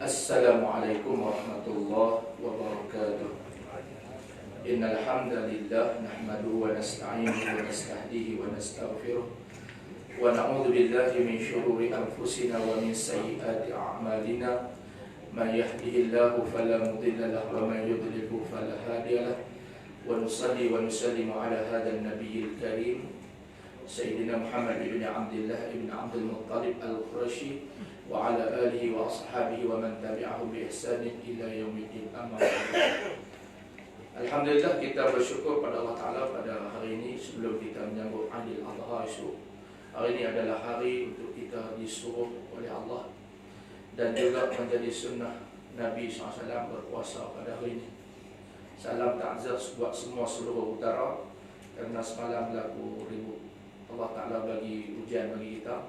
Assalamualaikum warahmatullahi wabarakatuh. Innal hamdalillah nahmaduhu wa nasta'inuhu wa nastahdihi wa nastaghfiruh wa na'udzu billahi min shururi anfusina wa min sayyiati a'malina. May yahdihillahu fala mudilla lahu wa may yudlilhu fala hadiya lahu. Wa nusalli wa nusallimu ala hadzal nabiyil karim Sayyidina Muhammad ibn Abdullah ibn Abdul Muttalib al-Qurashi wa ala alihi wa ashabihi wa man tabi'ahum bi ihsanin ila yaumiddin. Amma ba'du. Alhamdulillah, kita bersyukur pada Allah Ta'ala pada hari ini sebelum kita menyambut Aidil Adha esok. Hari ini adalah hari untuk kita disuruh oleh Allah dan juga menjadi sunnah Nabi SAW berpuasa pada hari ini. Salam ta'zir buat semua seluruh utara kerana semalam berlaku ribut. Allah Ta'ala bagi ujian bagi kita.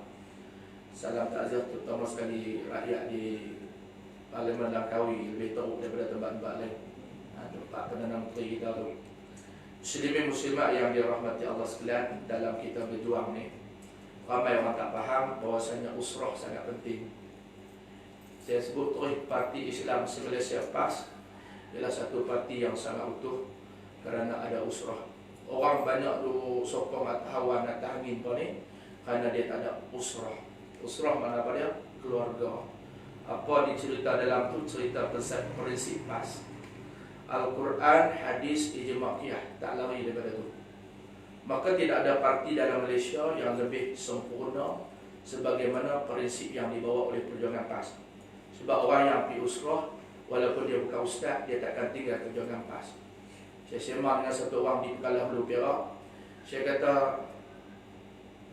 Salam ta'zir terutama sekali rakyat di Parlimen Langkawi, lebih teruk daripada tempat-tempat lain. Tempat Perdana Menteri kita tu. Muslimin muslimat yang dirahmati Allah sekalian, dalam kita berjuang ni, ramai orang tak faham bahawasanya usrah sangat penting. Saya sebut terus parti Islam Malaysia PAS ialah satu parti yang sangat utuh kerana ada usrah. Orang banyak tu sokong atas hawa atas angin pun ni kerana dia tak ada usrah. Usrah mana apa dia? Keluarga. Apa dicerita dalam tu? Cerita prinsip PAS. Al-Quran, hadis, ijma' qiyah, tak lari daripada tu. Maka tidak ada parti dalam Malaysia yang lebih sempurna sebagaimana prinsip yang dibawa oleh perjuangan PAS. Sebab orang yang pergi usrah, walaupun dia bukan ustaz, dia takkan tinggal perjuangan PAS. Saya semak dengan satu orang di Pekalap Hulu Perak.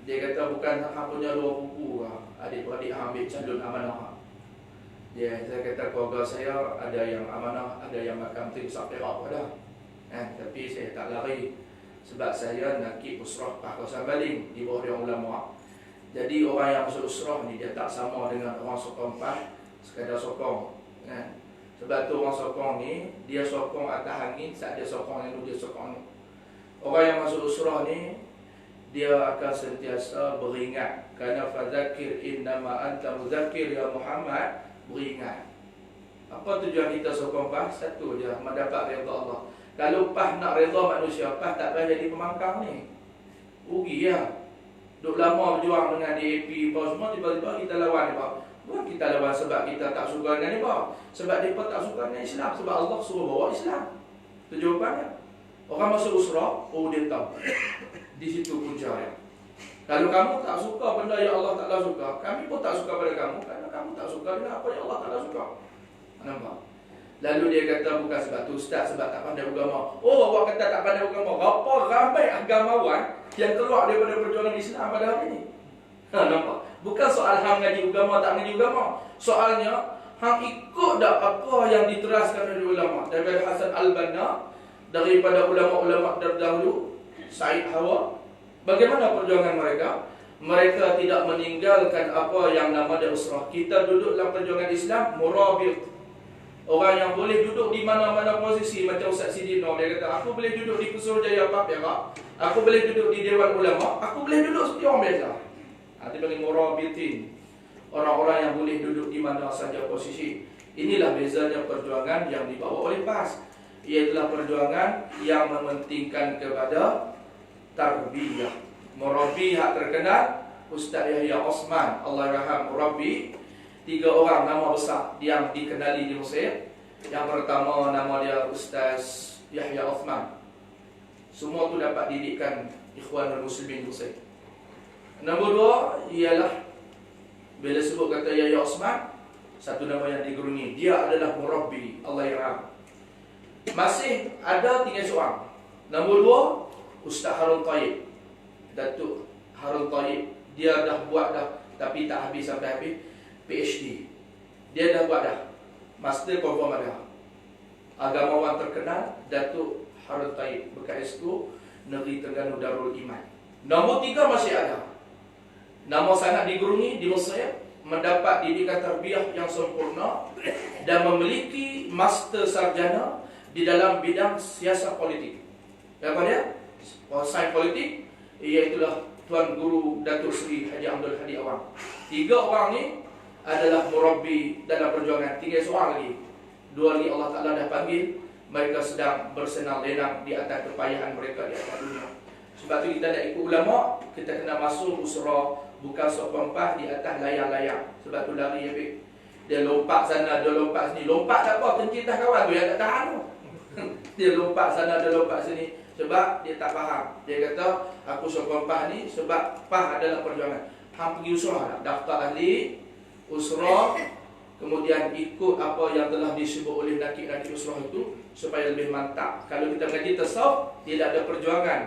Dia kata bukan hang punya 2 buku adik-beradik hang ambil calon amanah. Saya kata keluarga saya ada yang amanah, ada yang makan Menteri Besar Perak pada. Tapi saya tak lari sebab saya nak keep usrah Kawasan Baling di bawah dia ulama. Jadi orang yang masuk usrah ni dia tak sama dengan orang sokong PAS sekadar sokong. Sebab tu orang sokong ni dia sokong atas angin, saat dia sokong yang dia sokong ni. Orang yang masuk usrah ni dia akan sentiasa beringat kerana fadzakir innama anta mudzakir ya Muhammad, beringat. Apa tujuan kita sokong PAS? Satu je, mendapat redha Allah. Kalau PAS nak redha manusia, PAS tak payah jadi pemangkang ni. Rugi ya. Duk lama berjuang dengan DAP apa semua, tiba-tiba kita lawan dia. Bukan kita lawan sebab kita tak suka dengan dia. Sebab dia tak suka dengan Islam. Sebab Allah suruh bawa Islam. Itu jawapannya. Orang masuk usrah, dia tahu. Di situ punca dia. Kalau kamu tak suka benda yang Allah Ta'ala suka, kami pun tak suka pada kamu kerana kamu tak suka dengan apa yang Allah Ta'ala suka. Nampak? Lalu dia kata bukan sebab tu ustaz, sebab tak pandai agama. Oh, awak kata tak pandai agama. Berapa ramai agamawan yang keluar daripada perjuangan Islam pada hari ini? Nampak? Bukan soal hang ngaji agama tak ngaji agama. Soalnya hang ikut tak apa yang diteraskan oleh ulama. Daripada Hasan Al-Banna, daripada ulama-ulama terdahulu, Said Hawa. Bagaimana perjuangan mereka? Mereka tidak meninggalkan apa yang nama dia usrah. Kita duduk dalam perjuangan Islam, murabit. Orang yang boleh duduk di mana-mana posisi. Macam Ustaz Sidino, dia kata, aku boleh duduk di Pusurujaya Perak, aku boleh duduk di Dewan Ulama, aku boleh duduk seperti orang biasa. Itu panggil murabitin. Orang-orang yang boleh duduk di mana saja posisi. Inilah bezanya perjuangan yang dibawa oleh PAS. Iaitulah perjuangan yang mementingkan kepada tarbiyah. Murabi hak terkenal Ustaz Yahya Osman, Allah raham murabi. 3 orang nama besar yang dikenali di Mesir. Yang pertama nama dia Ustaz Yahya Osman. Semua tu dapat didikan Ikhwanul Muslimin Mesir. Nombor 2 ialah bila sebut kata Yahya Osman, satu nama yang digerungi, dia adalah murabi, Allah yarham. Masih ada 3 seorang. Nombor 2 Ustaz Harun Taib, Datuk Harun Taib. Dia dah buat dah, tapi tak habis sampai habis PhD. Dia dah buat dah, Master confirm ada. Agamawan terkenal Datuk Harun Taib, bekas Esko Negeri Terengganu Darul Iman. Nombor 3 masih ada. Nama sangat digerungi di Mesir, mendapat didikan tarbiyah yang sempurna dan memiliki master sarjana di dalam bidang siasat politik. Apa dia? Sains politik, iaitulah Tuan Guru Datuk Seri Haji Abdul Hadi Awang. 3 orang ni adalah murabbi dalam perjuangan. Tinggal soal lagi. Dua lagi Allah Ta'ala dah panggil. Mereka sedang bersenang-lenang di atas kepayahan mereka di atas dunia. Sebab tu kita nak ikut ulama, kita kena masuk usrah, bukan sok pempah di atas layar-layar. Sebab tu lari habis. Dia lompat sana, dia lompat sini. Lompat tak apa, kencing kawan tu yang tak tahan tu. Dia lompat sana, dia lompat sini. Sebab dia tak faham. Dia kata, aku sok pempah ni sebab pah adalah perjuangan. Hang pergi usrah tak? Daftar ahli usrah, kemudian ikut apa yang telah disebut oleh nakib-nakib usrah itu supaya lebih mantap. Kalau kita mengaji tasawuf, tidak ada perjuangan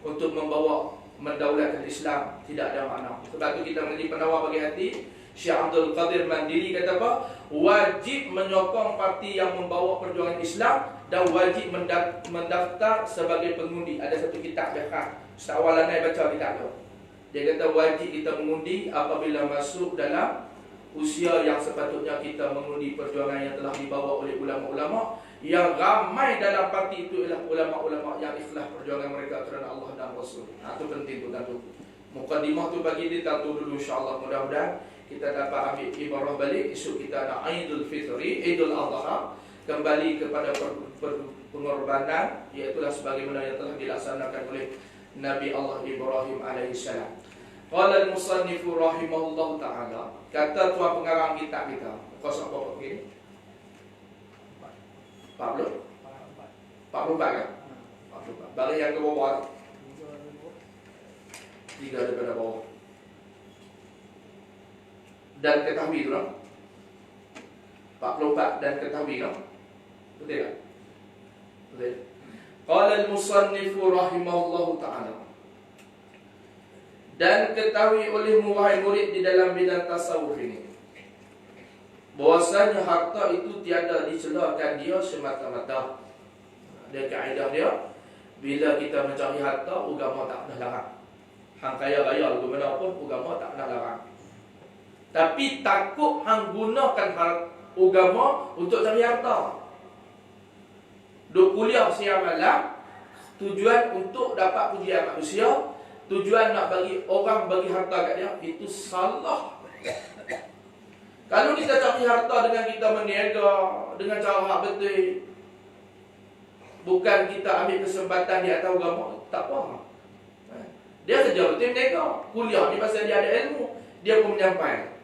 untuk membawa mendaulatkan Islam, tidak ada makna. Sebab tu kita mengaji penawar bagi hati. Syekh Abdul Qadir Mandiri kata apa? Wajib menyokong parti yang membawa perjuangan Islam dan wajib mendaftar sebagai pengundi. Ada satu kitab Bekah. Ustaz Awalanai baca kitab tu. Dia kata wajib kita mengundi apabila masuk dalam usia yang sepatutnya kita mengundi perjuangan yang telah dibawa oleh ulama-ulama. Yang ramai dalam parti itu ialah ulama-ulama yang ikhlas perjuangan mereka kerana Allah dan Rasul. Itu penting tu tentu. Mukadimah tu bagi dia tentu dulu, insya-Allah. Mudah-mudahan kita dapat ambil ibarah balik. Esok kita ada Aidul Fitri, Aidul Adha, kembali kepada pengorbanan, iaitulah sebagaimana yang telah dilaksanakan oleh Nabi Allah Ibrahim alaihissalam. Qala al-musannifu rahimahullah ta'ala, kata tuan pengarang kitab kita, kosong apa begini? 44 kan? 44. Bagi yang ke bawah 3 daripada bawah. Dan ketahui tu lah 44 dan ketahui kan? Betul tak? Betul. Qala al-musannifu rahimahullah ta'ala, dan ketahui olehmu wahai murid di dalam bidang tasawuf ini, bahwasanya harta itu tiada dicelakan dia semata-mata. Dia kaedah dia, bila kita mencari harta, agama tak pernah larang. Hang kaya raya ke mana pun, agama tak pernah larang. Tapi takut hang gunakan agama untuk cari harta. Duk kuliah siang malam, tujuan untuk dapat pujian manusia, tujuan nak bagi orang bagi harta kat dia, itu salah. Kalau kita cari harta dengan kita meniaga, dengan cara hak betul, bukan kita ambil kesempatan di atas agama, tak apa. Dia kerja betul meniaga, kuliah ni pasal dia ada ilmu, dia pun menyampaikan.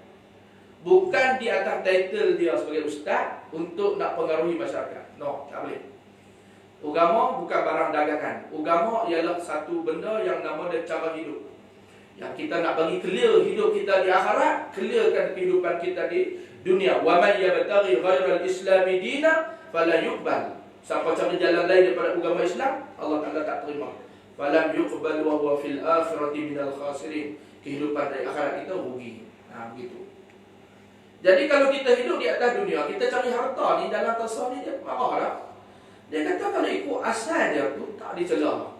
Bukan di atas title dia sebagai ustaz untuk nak pengaruhi masyarakat. No, tak boleh. Agama bukan barang dagangan. Agama ialah satu benda yang nama dia cara hidup. Yang kita nak bagi clear hidup kita di akhirat, clearkan kehidupan kita di dunia. Wa man yabtaghi ghairal islami dina fala yuqbal. Siapa cari jalan lain daripada agama Islam, Allah Taala tak terima. Falam yuqbal wa huwa fil akhirati minal khasirin. Kehidupan dari akhirat kita rugi. Begitu. Jadi kalau kita hidup di atas dunia, kita cari harta ni dalam tasawuf ni, dia marahlah. Dia kata kalau ikut asal dia tu tak dicela.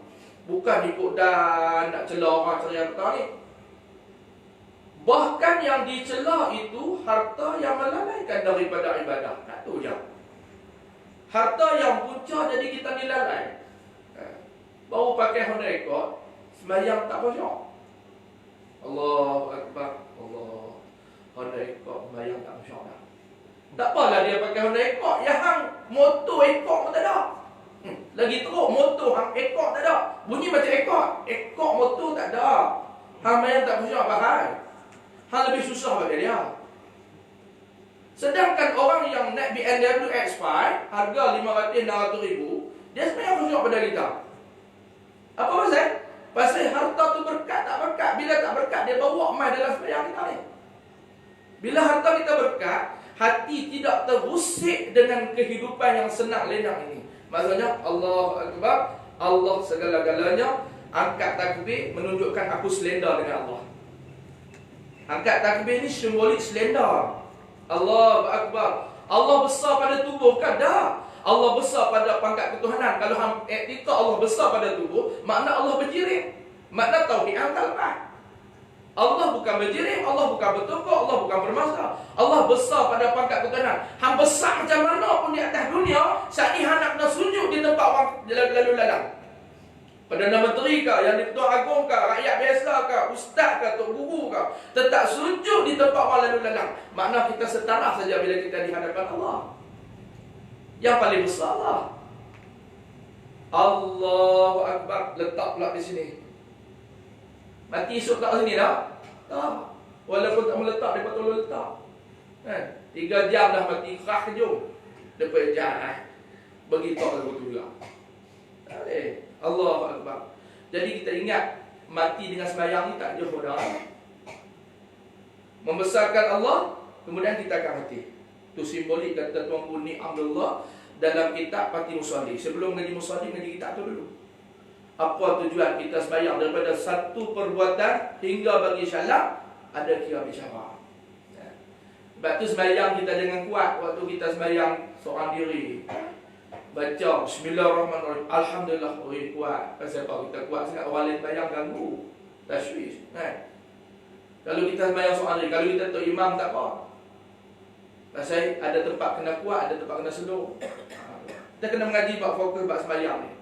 Bukan ikut dan nak cela orang cari harta ni. Bahkan yang dicela itu harta yang melalaikan daripada ibadah. Tak tu je. Harta yang punca jadi kita dilalai. Baru pakai Honda Accord, sembahyang tak khusyuk. Allahu Akbar. Allah. Honda Accord sembahyang tak khusyuk dah. Tak apalah dia pakai Honda Accord, yang hang motor Accord pun tak ada. Lagi teruk motor hang Accord tak ada. Bunyi macam Accord motor tak ada. Hang sembahyang tak khusyuk bahai. Hang lebih susah bagi dia. Sedangkan orang yang naik BMW X5 harga 500-600 ribu, dia sembahyang khusyuk pada kita. Apa pasal? Pasal harta tu berkat tak berkat. Bila tak berkat, dia bawa mai dalam sembahyang kita ni. Bila harta kita berkat, hati tidak terusik dengan kehidupan yang senang lenang ini. Maksudnya Allahu Akbar, Allah segala-galanya. Angkat takbir menunjukkan aku selenda dengan Allah. Angkat takbir ni simbolik selenda. Allahu Akbar. Allah besar pada tubuh kan? Dah. Allah besar pada pangkat ketuhanan. Kalau hang etika Allah besar pada tubuh, makna Allah berjirim. Makna tauhid hang tak lepas. Allah bukan berjirim, Allah bukan bertokok, Allah bukan bermasa. Allah besar pada pangkat ketuhanan. Hang besar macam mana pun di atas dunia, saat ni hang nak kena sujud di tempat orang lalu lalang. Perdana Menteri kah, yang di-Tuan Agong kah, rakyat biasa kah, ustaz kah, tok guru kah, tetap sujud di tempat orang lalu lalang. Makna kita setara saja bila kita di hadapan Allah. Yang paling besar lah. Allahu Akbar. Letak pula di sini. Mati esok tak sini dah? Tak. Walaupun tak meletak, dia tolong letak. 3 jam dah mati, kerah kejung. Lepas jahat. Begitu lagu tu juga. Tak boleh. Allahu Akbar. Jadi kita ingat, mati dengan sembahyang ni tak jauh dah. Membesarkan Allah, kemudian kita akan mati. Itu simbolik kata Tuan Guru Ni Abdullah dalam kitab Pati Musalli. Sebelum ngaji Musalli, ngaji kitab tu dulu. Apa tujuan kita sembahyang? Daripada satu perbuatan hingga bagi syalam, ada kira bicara. Sebab tu sembahyang kita jangan kuat waktu kita sembahyang seorang diri. Baca Bismillahirrahmanirrahim, Alhamdulillah, kuat. Pasal apa kita kuat sangat, orang lain bayang ganggu, tashwish, kan? Kalau kita sembahyang seorang diri, kalau kita tu imam tak apa. Pasal ada tempat kena kuat, ada tempat kena slow. Kita kena mengaji bab fokus bab sembahyang ni.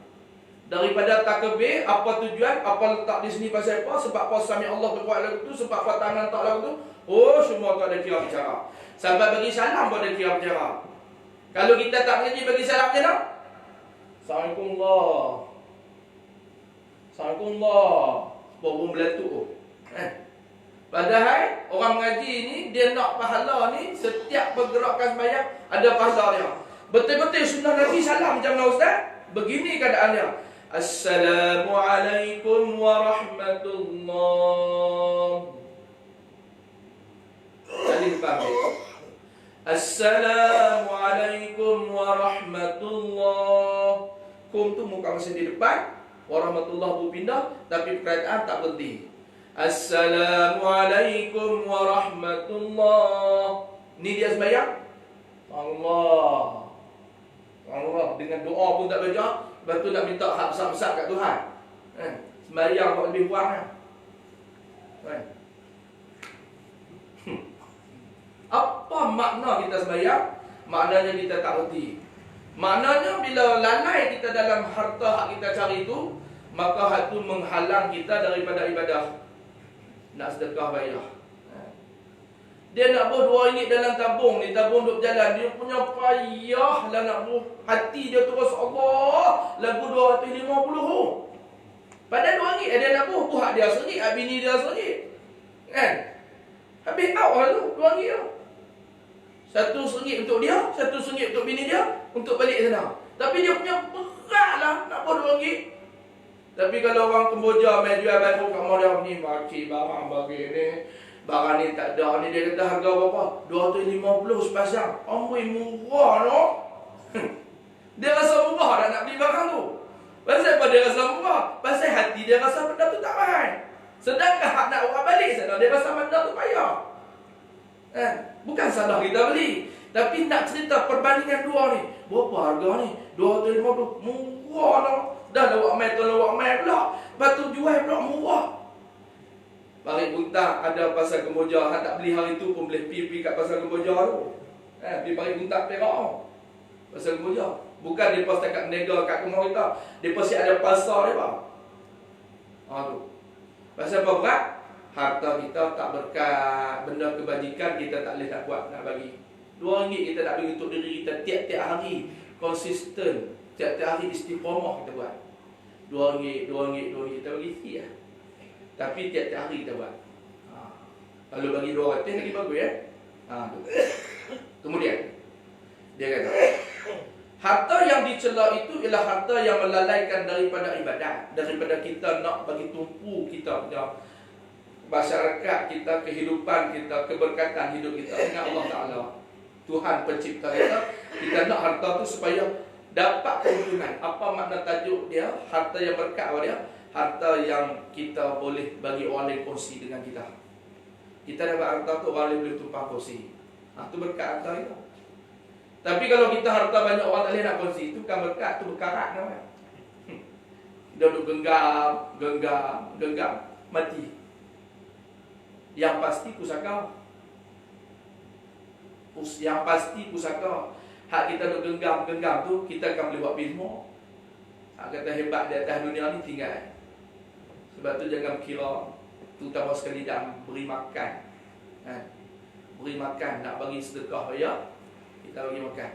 Daripada takbir, apa tujuan, apa letak di sini pasal apa, sebab apa sami Allah berkuat lagu tu, sebab apa tangan tak lagu tu. Oh, semua tu ada kira bicara. Sampai bagi salam pun ada kira bicara. Kalau kita tak mengaji bagi salam je tak? Assalamualaikum Allah. Assalamualaikum Allah. Baru belatuk. Padahal orang mengaji ni, dia nak pahala ni, setiap pergerakan sembahyang ada pahala dia. Betul-betul sunnah Nabi salam macam mana Ustaz? Begini keadaannya. Assalamualaikum warahmatullahi. Alif Lam Mim. Assalamualaikum warahmatullahi. Kum tu muka masih di depan, warahmatullah berpindah, tapi perkataan tak berhenti. Assalamualaikum warahmatullahi. Ni dia sembahyang Allah. Allah dengan doa pun tak baca. Lepas tu nak minta hak besar-besar kat Tuhan. Sembahyang buat lebih kurang. Apa makna kita sembahyang? Maknanya kita tak reti. Maknanya bila lalai kita dalam harta hak kita cari itu, maka hak itu menghalang kita daripada ibadah. Nak sedekah bayar. Dia nak buh RM2 dalam tabung ni, tabung duduk berjalan, dia punya payah lah nak buh. Hati dia terus Allah, lagu 250. Padahal RM2 dia nak buh, hak dia RM1, hak bini dia RM1. Kan? Habis awal tu RM2 tu. RM1 untuk dia, RM1 untuk bini dia, untuk balik sana. Tapi dia punya berat lah nak buh RM2. Tapi kalau orang Kemboja main jual baru kat modal ni, maki barang bagi ni. Barang ni tak ada ni, dia kata harga berapa? 250 sepasang. Amboi murah no. Dia rasa murah dah nak beli barang tu. Pasal apa dia rasa murah? Pasal hati dia rasa benda tu tak mahal. Sedangkan hak nak orang balik sana, dia rasa benda tu payah. Bukan salah kita beli, tapi nak cerita perbandingan dua ni. Berapa harga ni? 250. Murah lah. Dah lawak mai tu lawak mai pula. Lepas tu jual pula murah. Parit Buntak ada pasar Kemboja, hang tak beli hari tu pun boleh pergi kat pasar Kemboja tu. Pergi Parit Buntak Perak. Pasar Kemboja. Bukan dia pas dekat nega kat rumah kita. Dia pasti ada pasar dia bang. Tu. Pasal apa berat? Harta kita tak berkat, benda kebajikan kita tak boleh nak buat, nak bagi. RM2 kita nak bagi untuk diri kita tiap-tiap hari, konsisten. Tiap-tiap hari istiqamah kita buat. RM2 kita bagi sikit lah. Tapi tiap-tiap hari kita buat. Kalau bagi 200 lagi bagus ya. Kemudian dia kata, harta yang dicela itu ialah harta yang melalaikan daripada ibadat, daripada kita nak bagi tumpu kita punya masyarakat kita, kehidupan kita, keberkatan hidup kita dengan Allah Ta'ala, Tuhan pencipta kita. Kita nak harta tu supaya dapat keuntungan. Apa makna tajuk dia? Harta yang berkat apa dia? Harta yang kita boleh bagi orang lain kongsi dengan kita. Kita dapat harta tu orang lain boleh tumpah kongsi. Itu berkat harta itu. Tapi kalau kita harta banyak orang tak boleh nak kongsi, itu bukan berkat, itu berkarat namanya. Dia duduk genggam, mati. Yang pasti pusaka. Yang pasti pusaka. Hak kita duduk genggam tu, kita akan boleh buat bismo. Hak kata hebat di atas dunia ni tinggal. Sebab tu jangan kira, terutama sekali dalam beri makan. Beri makan, nak bagi sedekah raya, kita bagi makan.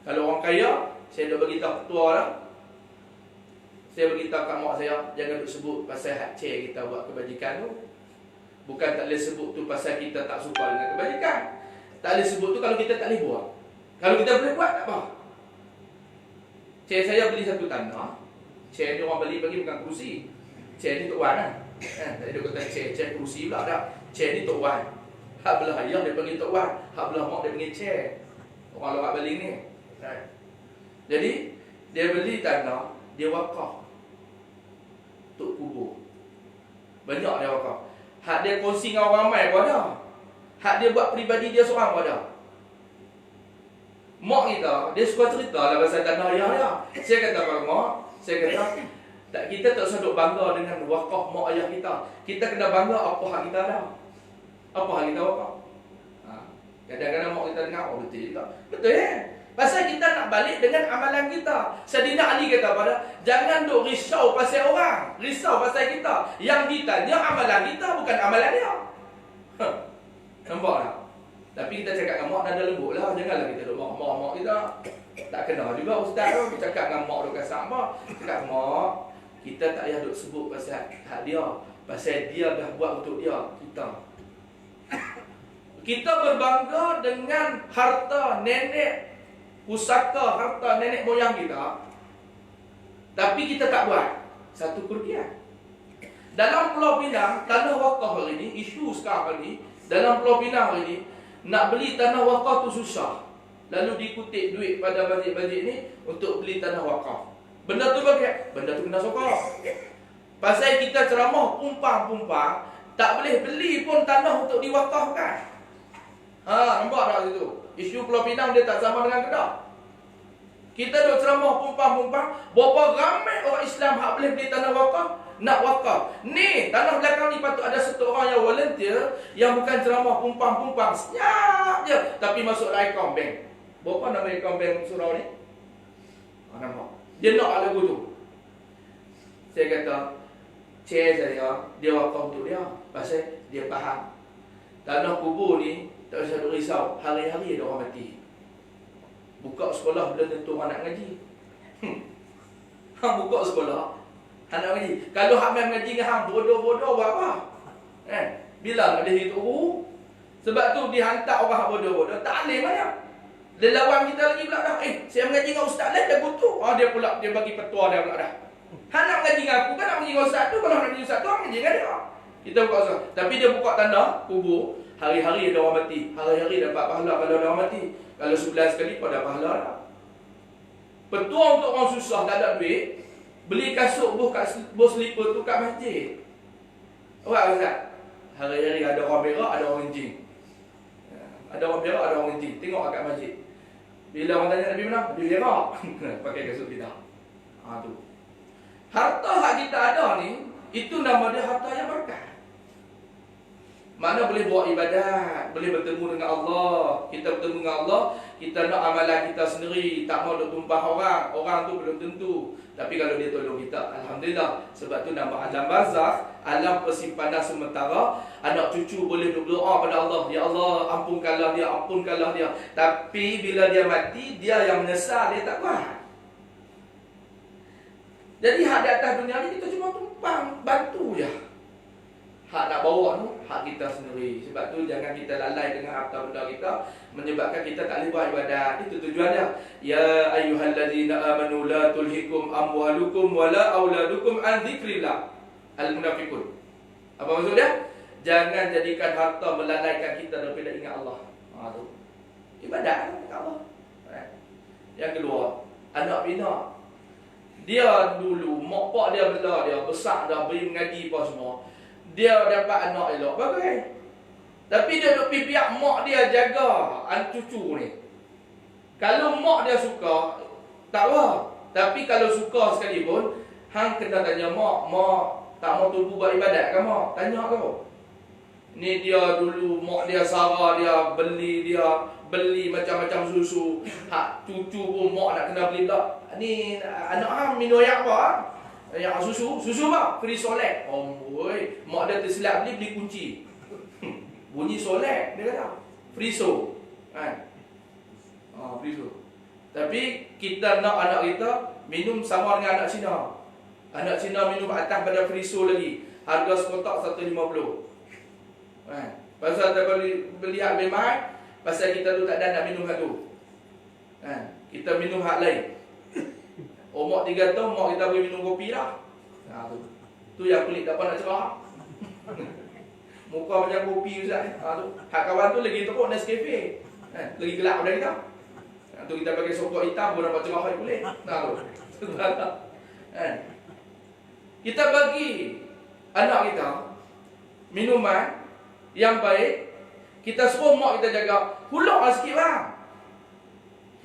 Kalau orang kaya, saya dah bagi tahu ketua dah. Saya beritahu kat mak saya, jangan duk sebut pasal hak chair kita buat kebajikan tu. Bukan tak boleh sebut tu pasal kita tak suka dengan kebajikan. Tak boleh sebut tu kalau kita tak boleh buat. Kalau kita boleh buat, tak apa. Chair saya beli satu tanah. Chair ni orang beli bagi bukan kerusi. Chair ni Tok Wan lah. Tadi dia kata chair kerusi pula dah. Chair ni Tok Wan. Hak belah ayah dia panggil Tok Wan. Hak belah mak dia panggil chair. Orang lorak beli ni. Jadi, dia beli tanah, dia wakaf untuk kubur. Banyak dia wakaf. Hak dia kongsi dengan orang ramai pun ada. Hak dia buat peribadi dia seorang pun ada. Mak kita, dia suka cerita lah pasal tanah ayah dia. Saya kata pada mak, saya kata, kita tak usah duk bangga dengan wakaf mak ayah kita. Kita kena bangga apa hak kita ada. Apa hak kita wakaf. Kadang-kadang mak kita dengar, oh betul tak? Betul Pasal kita nak balik dengan amalan kita. Sayyidina Ali kata pada, jangan duk risau pasal orang, risau pasal kita. Yang ditanya amalan kita, bukan amalan dia. Nampak tak? Tapi kita cakap dengan mak nada lembut lah. Janganlah kita duk mak kita. Tak kena juga ustaz tu. Kita cakap dengan mak duk kasar apa. Cakap mak, kita tak payah duk sebut pasal hak dia. Pasal dia dah buat untuk dia, kita. Kita berbangga dengan harta nenek, pusaka harta nenek moyang kita. Tapi kita tak buat. Satu kerugian. Dalam Pulau Pinang, tanah wakaf hari ini, isu sekarang ni, dalam Pulau Pinang hari ini, nak beli tanah wakaf tu susah. Lalu dikutip duit pada masjid-masjid ni untuk beli tanah wakaf. Benda tu bagi? Benda tu kena sokong. Pasal kita ceramah pumpang-pumpang, tak boleh beli pun tanah untuk diwakafkan. Nampak tak situ? Isu Pulau Pinang dia tak sama dengan Kedah. Kita duk ceramah pumpang-pumpang, berapa ramai orang Islam hak boleh beli tanah wakaf, nak wakaf. Ni, tanah belakang ni patut ada satu orang yang volunteer, yang bukan ceramah pumpang-pumpang, senyap je, tapi masuk Icon Bank. Berapa nama Icon Bank surau ni? Nampak? Dia nak lagu tu. Saya kata, chair saya, dia wakaf untuk dia. Pasal dia faham. Tanah kubur ni, tak usah duk risau, hari-hari ada orang mati. Buka sekolah belum tentu orang nak ngaji. Hang buka sekolah, hang nak ngaji. Kalau hang main ngaji dengan hang bodoh-bodoh buat apa? Bila nak dia hidup? Sebab tu dihantar orang hang bodoh-bodoh, tak alim mana. Lelawan kita lagi pula dah. Saya mengaji dengan ustaz lain dah kutuk. Dia pula dia bagi petua dia pula dah. Hang nak ngaji dengan aku kan nak ngaji dengan ustaz tu, kalau nak ngaji ustaz tu hang ngaji dengan dia. Kita buka usaha. Tapi dia buka tanda kubur, hari-hari ada orang mati. Hari-hari dapat pahala kalau ada orang mati. Kalau 11 kali kau dah pahala dah. Petua untuk orang susah tak ada duit, beli kasut bos slipper tu kat masjid. Awak Ustaz, hari-hari ada orang berak, ada orang kencing. Ada orang berak, ada orang kencing. Tengok kat masjid. Bila orang tanya Nabi mana? Nabi berak. Pakai kasut kita. Tu. Harta hak kita ada ni, itu nama dia harta yang berkah. Mana boleh buat ibadat, boleh bertemu dengan Allah. Kita bertemu dengan Allah, kita nak amalan kita sendiri, tak mau duk tumpah orang. Orang tu belum tentu. Tapi kalau dia tolong kita, alhamdulillah. Sebab tu nama alam barzakh, alam persimpanan sementara. Anak cucu boleh berdoa pada Allah, ya Allah, ampunkanlah dia, ampunkanlah dia. Tapi bila dia mati, dia yang menyesal, dia tak kuat. Jadi hak di atas dunia ni kita cuma tumpang, bantu je. Hak nak bawa tu, hak kita sendiri. Sebab tu jangan kita lalai dengan harta benda kita, menyebabkan kita tak boleh buat ibadat. Itu tujuannya. Ya ayyuhallazina amanu la tulhikum amwalukum wala auladukum an dzikrillah. Al-Munafiqun. Apa maksud dia? Jangan jadikan harta melalaikan kita daripada ingat Allah. Tu. Ibadat kepada Allah. Yang kedua, anak bina. Dia dulu, mak pak dia bela dia, besar dah, beri mengaji apa semua. Dia dapat anak elok, bagus. Tapi dia duk pipiak mak dia jaga cucu ni. Kalau mak dia suka, tak apa. Tapi kalau suka sekalipun, hang kena tanya mak tak mau tunggu buat ibadat ke mak? Tanya kau. Ni dia dulu mak dia Sarah dia beli macam-macam susu. Hak cucu pun mak nak kena beli pula. Ni anak hang minum yang apa? Yang susu apa? Free Solex. Boy, mak dia tersilap beli kunci. Bunyi Solex dia kata. Friso. Kan? Friso. Tapi kita nak anak kita minum sama dengan anak Cina. Anak Cina minum atas pada Friso lagi. Harga sekotak 150. Pasal kita beli hak lebih mahal, pasal kita tu tak ada nak minum hak tu. Kita minum hak lain. Mak 3 tahun, mak kita boleh minum kopi dah. Tu yang kulit tak apa nak cerah. Muka macam kopi Ustaz. Hak kawan tu lagi teruk Nescafe. Lagi gelap daripada kita. Tu kita pakai sokok hitam pun nampak cerah kulit. Kita bagi anak kita minuman yang baik, kita suruh mak kita jaga. Hulaklah sikit bang.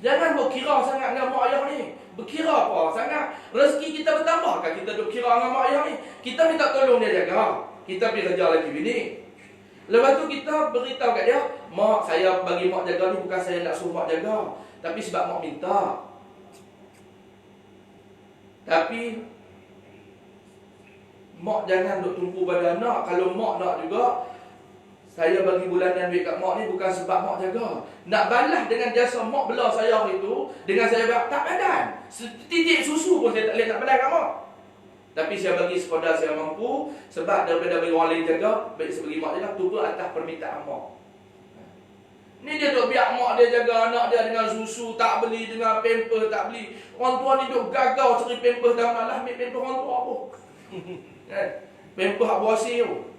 Jangan berkira sangat dengan mak ayah ni. Berkira apa sangat. Rezeki kita bertambahkan kita duk kira dengan mak ayah ni. Kita minta tolong dia jaga. Kita pergi kerja lagi bini. Lepas tu kita beritahu kat dia, mak, saya bagi mak jaga ni bukan saya nak suruh mak jaga, tapi sebab mak minta. Tapi mak jangan duk tumpu pada anak. Kalau mak nak juga, saya bagi bulanan duit kat mak ni bukan sebab mak jaga. Nak balas dengan jasa mak bela saya itu, dengan saya tak padan. Setitik susu pun saya tak boleh nak balas kat mak. Tapi saya bagi sekadar saya mampu, sebab daripada bagi orang lain jaga, baik saya bagi mak jaga, tu pun atas permintaan mak. Ni dia duk biar mak dia jaga anak dia dengan susu, tak beli, dengan pamper tak beli. Orang tua ni duk gagau cari pamper dah malah ambil pamper orang tua apa. Pamper hak buasi tu.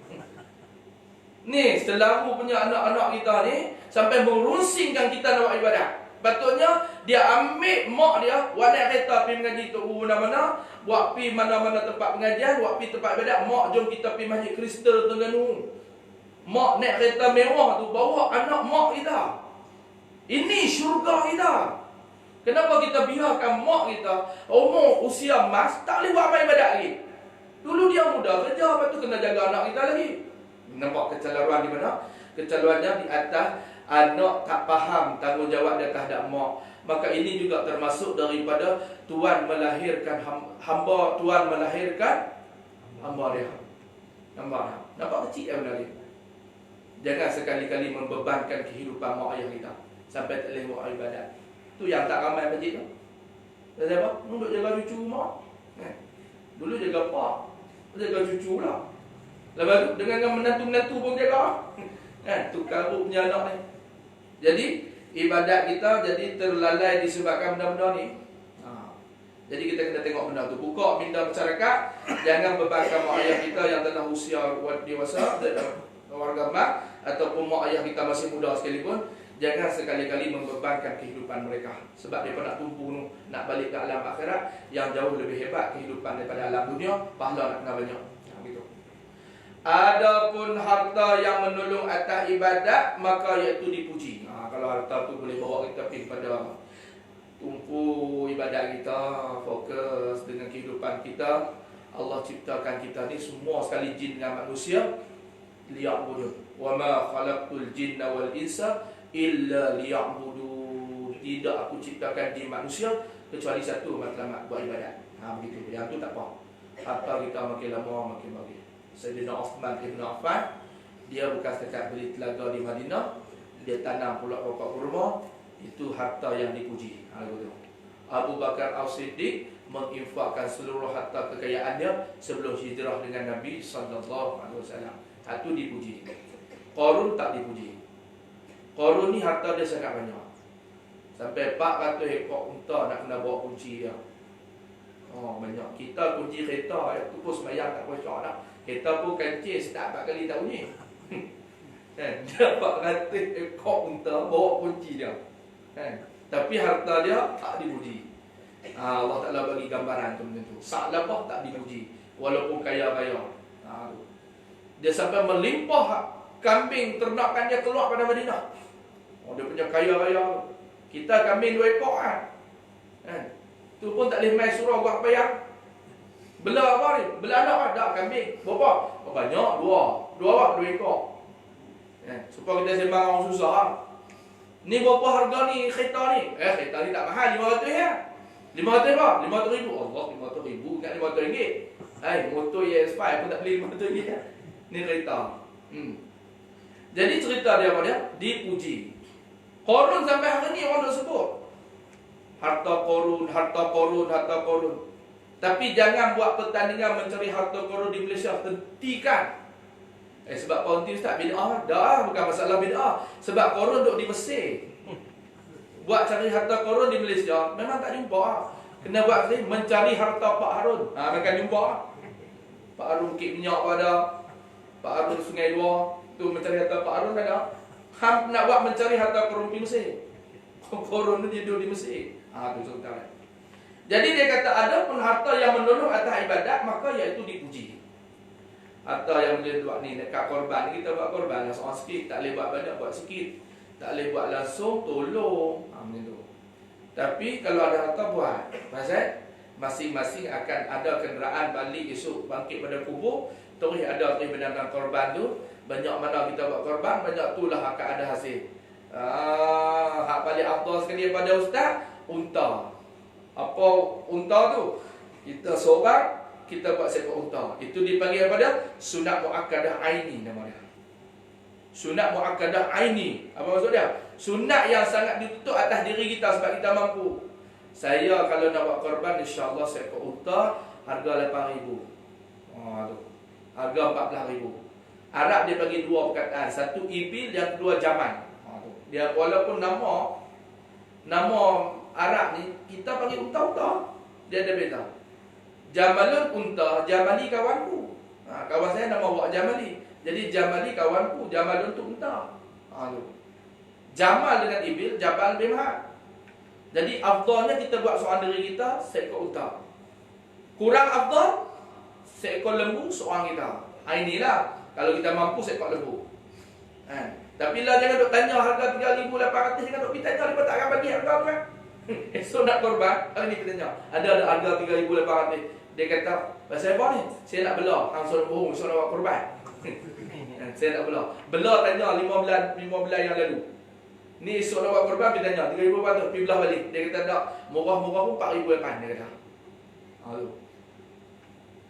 Ni selalu punya anak-anak kita ni sampai merungsingkan kita nak buat ibadat. Patutnya dia ambil mak dia, buat naik kereta pergi mengaji tok guru mana-mana, buat pergi mana-mana tempat pengajian, buat pergi tempat ibadat. Mak, jom kita pergi Masjid Kristal Terengganu. Mak naik kereta mewah tu, bawa anak mak kita. Ini syurga kita. Kenapa kita biarkan mak kita umur usia emas tak boleh buat amal ibadat lagi? Dulu dia muda kerja, lepas tu kena jaga anak kita lagi. Nampak kecelaruan di mana? Kecelaruannya di atas anak tak faham tanggungjawab di atas dak mak. Maka ini juga termasuk daripada Tuhan melahirkan hamba, Tuhan melahirkan hamba dia. Nampak kecil ya benda ni. Jangan sekali-kali membebankan kehidupan mak ayah kita sampai tak boleh buat ibadat. Tu yang tak ramai masjid tu. Sebab apa? Duduk jaga cucu mak. Dulu jaga pak, jaga cucu lah. Lepas tu dengan menantu-menantu pun jaga. Tukar punya anak ni. Jadi ibadat kita jadi terlalai disebabkan benda-benda ni. Jadi kita kena tengok benda tu. Buka minda masyarakat, jangan bebankan mak ayah kita yang telah usia dewasa, warga mak, ataupun mak ayah kita masih muda sekalipun. Jangan sekali-kali membebankan kehidupan mereka. Sebab mereka nak tumpu, nak balik ke alam akhirat yang jauh lebih hebat kehidupan daripada alam dunia. Pahala nak kena banyak. Gitu. Adapun harta yang menolong atas ibadat, maka iaitu dipuji. Kalau harta tu boleh bawa kita pergi pada tumpu ibadat kita, fokus dengan kehidupan kita. Allah ciptakan kita ni semua sekali jin dengan manusia liya'budun. Wa ma khalaqtul jinna wal insa illa liya'budun. Tidak aku ciptakan jin manusia kecuali satu matlamat buat ibadat. Begitu. Yang tu tak apa. Harta kita makin lama makin bagi. Sayyidina Uthman Ibn Affan, dia bukan setakat beli telaga di Madinah, dia tanam pula pokok kurma. Itu harta yang dipuji. Abu Bakar As-Siddiq menginfakkan seluruh harta kekayaannya sebelum hijrah dengan Nabi SAW. Itu dipuji. Qarun tak dipuji. Qarun ni harta dia sangat banyak. Sampai 400 ekor unta nak kena bawa kunci dia. Banyak. Kita kunci kereta tu pun semayang tak pocok dah. Kereta pun kancing tak 4 kali tak bunyi. Dia 400 ekor unta bawa kunci dia. Tapi harta dia tak dipuji. Allah Ta'ala bagi gambaran tu macam tu. Sa'labah tak dipuji walaupun kaya-kaya. Dia sampai melimpah kambing ternakan dia keluar pada Madinah. Dia punya kaya-kaya. Kita kambing 2 ekor tu pun tak boleh main surau buat payah. Bela apa ni? Bela anak ada kambing. Berapa? Banyak, 2 ekor. Supaya kita sembang orang susah. Ni berapa harga ni kereta ni? Kereta ni tak mahal, 500 ya. 500 apa? 500 ribu. Allah, 500 ribu kat 500 ringgit. Motor ES5 pun tak beli 500 ringgit. Ni kereta. Jadi cerita dia apa dia? Dipuji. Korun sampai hari ni orang dah sebut. Harta korun, harta korun, harta korun. Tapi jangan buat pertandingan mencari harta korun di Malaysia. Hentikan. Sebab konti Ustaz bid'ah. Dah, bukan masalah bid'ah. Sebab korun duduk di Mesir. Buat cari harta korun di Malaysia memang tak jumpa. Kena buat ni mencari harta Pak Harun. Mereka jumpa. Pak Harun Bukit Minyak ada. Pak Harun Sungai Dua. Tu mencari harta Pak Harun ada. Ham nak buat mencari harta korun di Mesir. Korun tu dia duduk di Mesir. Tu cerita lain. Jadi dia kata ada pun harta yang menolong atas ibadat, maka iaitu dipuji. Harta yang boleh buat ni dekat korban, kita buat korban seorang sikit, tak boleh buat banyak, buat sikit. Tak boleh buat langsung, tolong. Macam tu. Tapi kalau ada harta buat. Pasal masing-masing akan ada kenderaan balik esok bangkit pada kubur. Terus ada binatang korban tu. Banyak mana kita buat korban, banyak tu lah akan ada hasil. Hak paling afdal sekali pada ustaz, unta. Apa unta tu? Kita seorang, kita buat seekor unta. Itu dipanggil apa dia? Sunat muakkadah aini nama dia. Sunat muakkadah aini. Apa maksud dia? Sunat yang sangat ditutup atas diri kita sebab kita mampu. Saya kalau nak buat korban, insya-Allah seekor unta harga 8,000. Tu. Harga 14,000. Arab dia bagi dua perkataan, satu ibil, yang kedua jamal. Dia walaupun nama Arab ni kita panggil unta-unta, dia ada beza. Jamalun unta, jamali kawanku. Kawan saya nama Wak Jamali. Jadi jamali kawanku, jamalun tu unta. Tu. Jamal dengan ibil, jabal lebih mahal. Jadi afdalnya kita buat seorang diri kita seekor unta. Kurang afdal seekor lembu seorang kita. Inilah kalau kita mampu seekor lembu. Tapi lah jangan duk tanya harga 3,800, jangan duk tanya, dia tak akan bagi harga tu kan. Esok nak korban, hari ni kita tanya, ada harga 3,800. Dia kata, pasal apa ni? Saya nak belah, langsung bohong, esok nak buat korban. Saya nak belah. Belah tanya 5 bulan yang lalu. Ni esok nak buat korban, dia tanya 3,400, pergi belah balik. Dia kata tak, murah-murah pun 4,000 dia kata.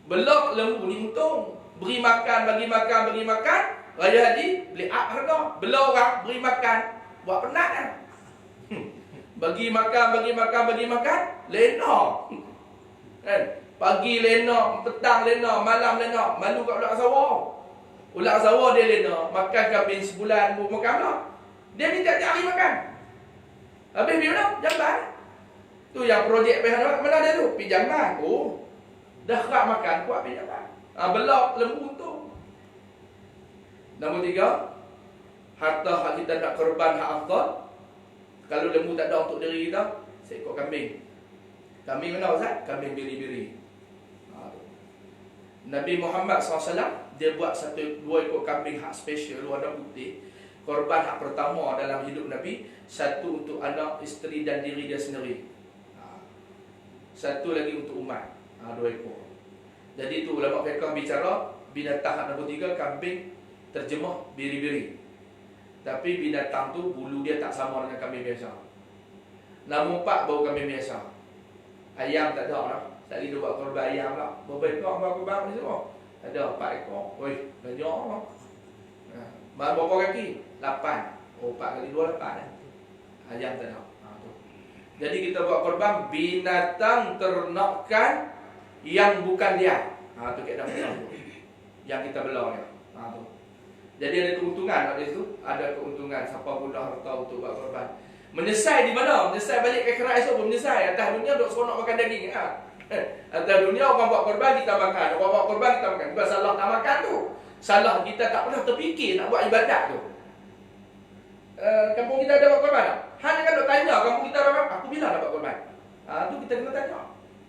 Belah lembu ni untung. Beri makan, bagi makan. Raya haji, beli up harga. Belah orang, beri makan. Buat penat kan? Bagi makan. Lena. Kan? Pagi lena, petang lena, malam lena. Malu kat ulak sawah. Ulak sawah dia lena. Makan kambing sebulan, makan lah. Dia minta tiap hari makan. Habis pergi mana? Jamban. Tu yang projek mana dia tu? Pergi jamban. Dah kerap makan, kuat pergi jamban. Belak lembu tu. Nombor 3, harta hak kita nak korban hak afdal. Kalau lembu tak ada untuk diri kita, seekor kambing. Kambing mana Ustaz? Kambing biri-biri. Nabi Muhammad SAW, dia buat 2 ekor kambing hak special, warna putih. Korban hak pertama dalam hidup Nabi, satu untuk anak, isteri dan diri dia sendiri. Satu lagi untuk umat. 2 ekor. Jadi tu ulama fiqh bicara binatang hak nombor 3, kambing, terjemah biri-biri. Tapi binatang tu bulu dia tak sama dengan kambing biasa. Nombor 4 baru kambing biasa. Ayam tak ada lah. Tak boleh buat korban ayam lah. Berapa ekor buat korban ni semua? Ada 4 ekor. Banyak lah. Berapa kaki? 8. 4 kali 2, 8 Ayam tak ada. Jadi kita buat korban binatang ternakan yang bukan dia. Tu kita dah yang kita belah ya. Tu. Jadi ada keuntungan kat situ, ada keuntungan siapa pun dah harta untuk buat korban. Menyesal di mana? Menyesal balik ke akhirat esok pun menyesal. Atas dunia duk seronok makan daging Atas dunia orang buat korban kita makan, orang buat korban kita makan. Bukan salah tak makan tu. Salah kita tak pernah terfikir nak buat ibadat tu. Kampung kita ada buat korban tak? Hanya kan duk tanya kampung kita ada apa? Aku bila nak buat korban? Tu kita kena tanya.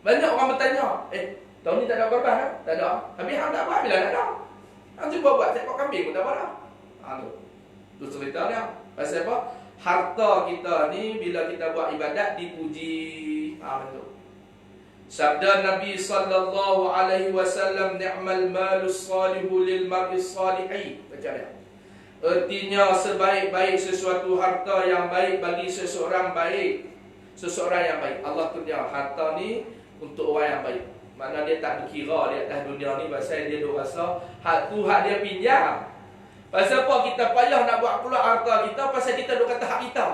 Banyak orang bertanya, tahun ni tak ada korban tak? Tak ada. Habis hang tak buat bila nak ada? Hang cuba buat seekor kambing pun tak apa dah. Tu cerita dia. Pasal apa? Harta kita ni bila kita buat ibadat dipuji. Betul. Sabda Nabi sallallahu alaihi wasallam, ni'mal malus salihu lil mar'is salihi. Baca dia. Ertinya sebaik-baik sesuatu harta yang baik bagi seseorang baik. Seseorang yang baik. Allah tu dia harta ni untuk orang yang baik. Mana dia tak berkira di atas dunia ni pasal dia duk rasa hak tu hak dia pinjam. Pasal apa kita payah nak buat pula harta kita pasal kita duk kata hak kita.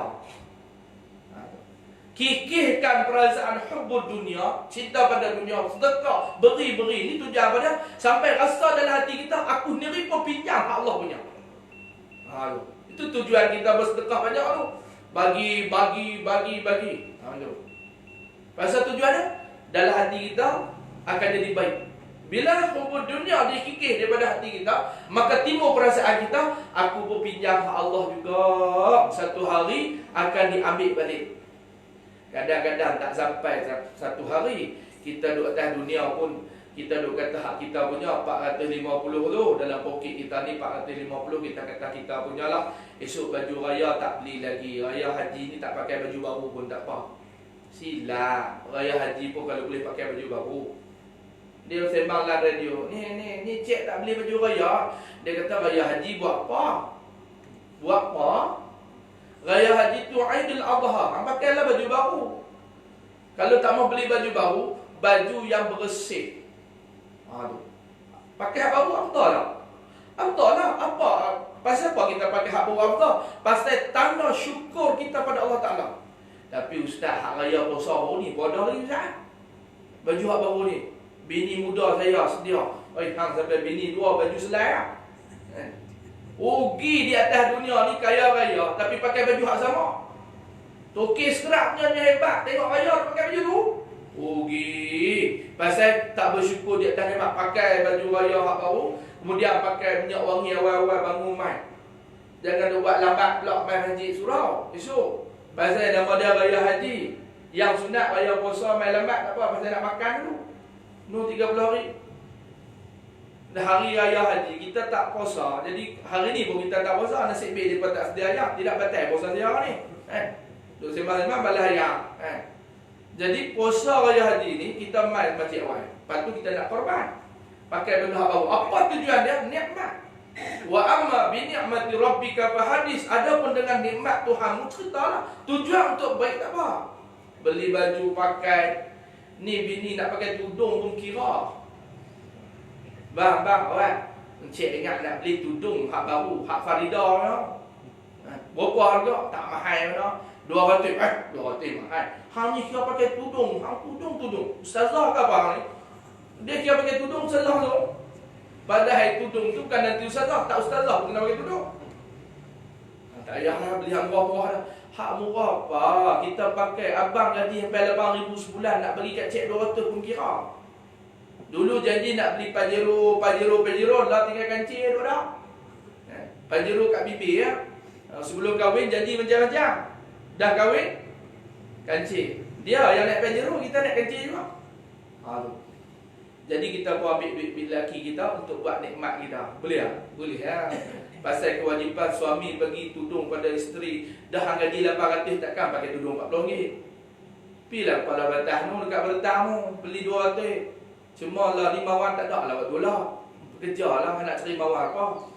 Kikihkan perasaan hubbud dunia, cinta pada dunia, sedekah, beri-beri. Ini tujuan apa dia? Sampai rasa dalam hati kita, aku sendiri pun pinjam hak Allah punya. Itu tujuan kita bersedekah banyak tu. Bagi. Pasal tujuannya, dalam hati kita akan jadi baik. Bila hubbud dunia dikikih daripada hati kita, maka timbul perasaan kita, aku pun pinjam hak Allah juga. Satu hari akan diambil balik. Kadang-kadang tak sampai satu hari kita duduk atas dunia pun kita duduk kata hak kita punya 450 tu dalam poket kita ni 450 kita kata kita punya lah. Esok baju raya tak beli lagi. Raya haji ni tak pakai baju baru pun tak apa. Silap. Raya haji pun kalau boleh pakai baju baru. Dia sembang lah radio. Ni cik tak beli baju raya. Dia kata raya haji buat apa? Buat apa? Raya haji tu Aidil Adha. Pakailah baju baru. Kalau tak mau beli baju baru, baju yang bersih. Pakai hak baru afdal lah. Afdal lah. Apa? Pasal apa kita pakai hak baru afdal? Pasal tanda syukur kita pada Allah Ta'ala. Tapi ustaz, hak raya puasa baru ni bodoh lagi ustaz. Baju hak baru ni. Bini muda saya sedia. Hang sampai bini dua baju selai lah. Rugi di atas dunia ni kaya raya tapi pakai baju hak sama. Toki sekerapnya hebat. Tengok raya pakai baju tu. Rugi. Pasal tak bersyukur di atas hebat pakai baju raya hak baru. Kemudian pakai minyak wangi awal-awal bangun mai. Jangan buat lambat pula mai haji surau esok. Pasal nama dia raya haji. Yang sunat raya puasa mai lambat tak apa pasal nak makan dulu. 30 hari. Hari raya haji kita tak puasa. Jadi hari ni pun kita tak puasa. Nasib baik mereka tak sedia ayam. Tidak batal puasa sejarah ni. Duk sembang-sembang balas ayam. Jadi puasa raya haji ni kita mai masjid awal. Lepas tu kita nak korban. Pakai benda baru. Apa tujuan dia? Nikmat. Wa amma bi ni'mati rabbika fahadis. Adapun dengan nikmat Tuhanmu ceritalah. Tujuan untuk baik tak apa. Beli baju pakai. Ni bini nak pakai tudung pun kira. Bang, awak Encik ingat nak beli tudung hak baru, hak Farida no? Berapa harga? Tak mahal no? 200, 200 mahal. Hang ni kira pakai tudung, hang tudung. Ustazah ke apa hang ni? Dia kira pakai tudung ustazah tu. Padahal tudung tu kan nanti ustazah, tak ustazah pun kena pakai tudung. Tak payahlah beli hang murah-murah dah. Hak murah apa? Kita pakai abang gaji sampai 8,000 sebulan nak bagi kat cik 200 pun kira. Dulu janji nak beli Pajero dah tinggal kancing tu dah. Pajero kat bibi ya. Sebelum kahwin janji macam-macam. Dah kahwin kancing. Dia yang naik Pajero, kita naik kancing juga. Jadi kita pun ambil duit lelaki kita untuk buat nikmat kita. Boleh tak? Boleh ya. Pasal kewajipan suami bagi tudung pada isteri. Dah gaji 800 takkan pakai tudung RM40. Pilah kepala batas tu dekat bertah tu beli 200. Cuma lah ni Mawar tak ada lah buat dolar. Bekerja lah nak cari Mawar apa.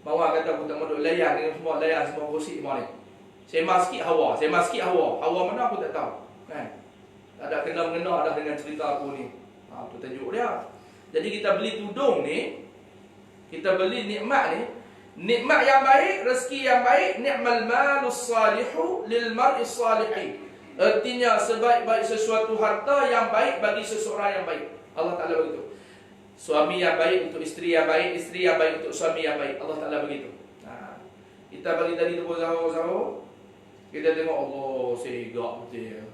Mawar kata aku tak mahu duk layan dengan semua kursi semua ni. Sema sikit hawa. Hawa mana aku tak tahu. Kan? Tak ada kena-mengena dah dengan cerita aku ni. Itu tajuk dia. Jadi kita beli tudung ni. Kita beli nikmat ni. Nikmat yang baik, rezeki yang baik. Ni'mal malus salihu lil mar'is salihi. Artinya sebaik-baik sesuatu harta yang baik bagi seseorang yang baik. Allah Ta'ala begitu. Suami yang baik untuk isteri yang baik, isteri yang baik untuk suami yang baik. Allah Ta'ala begitu. Kita bagi tadi tepuk sahur. Kita tengok Allah segak betul.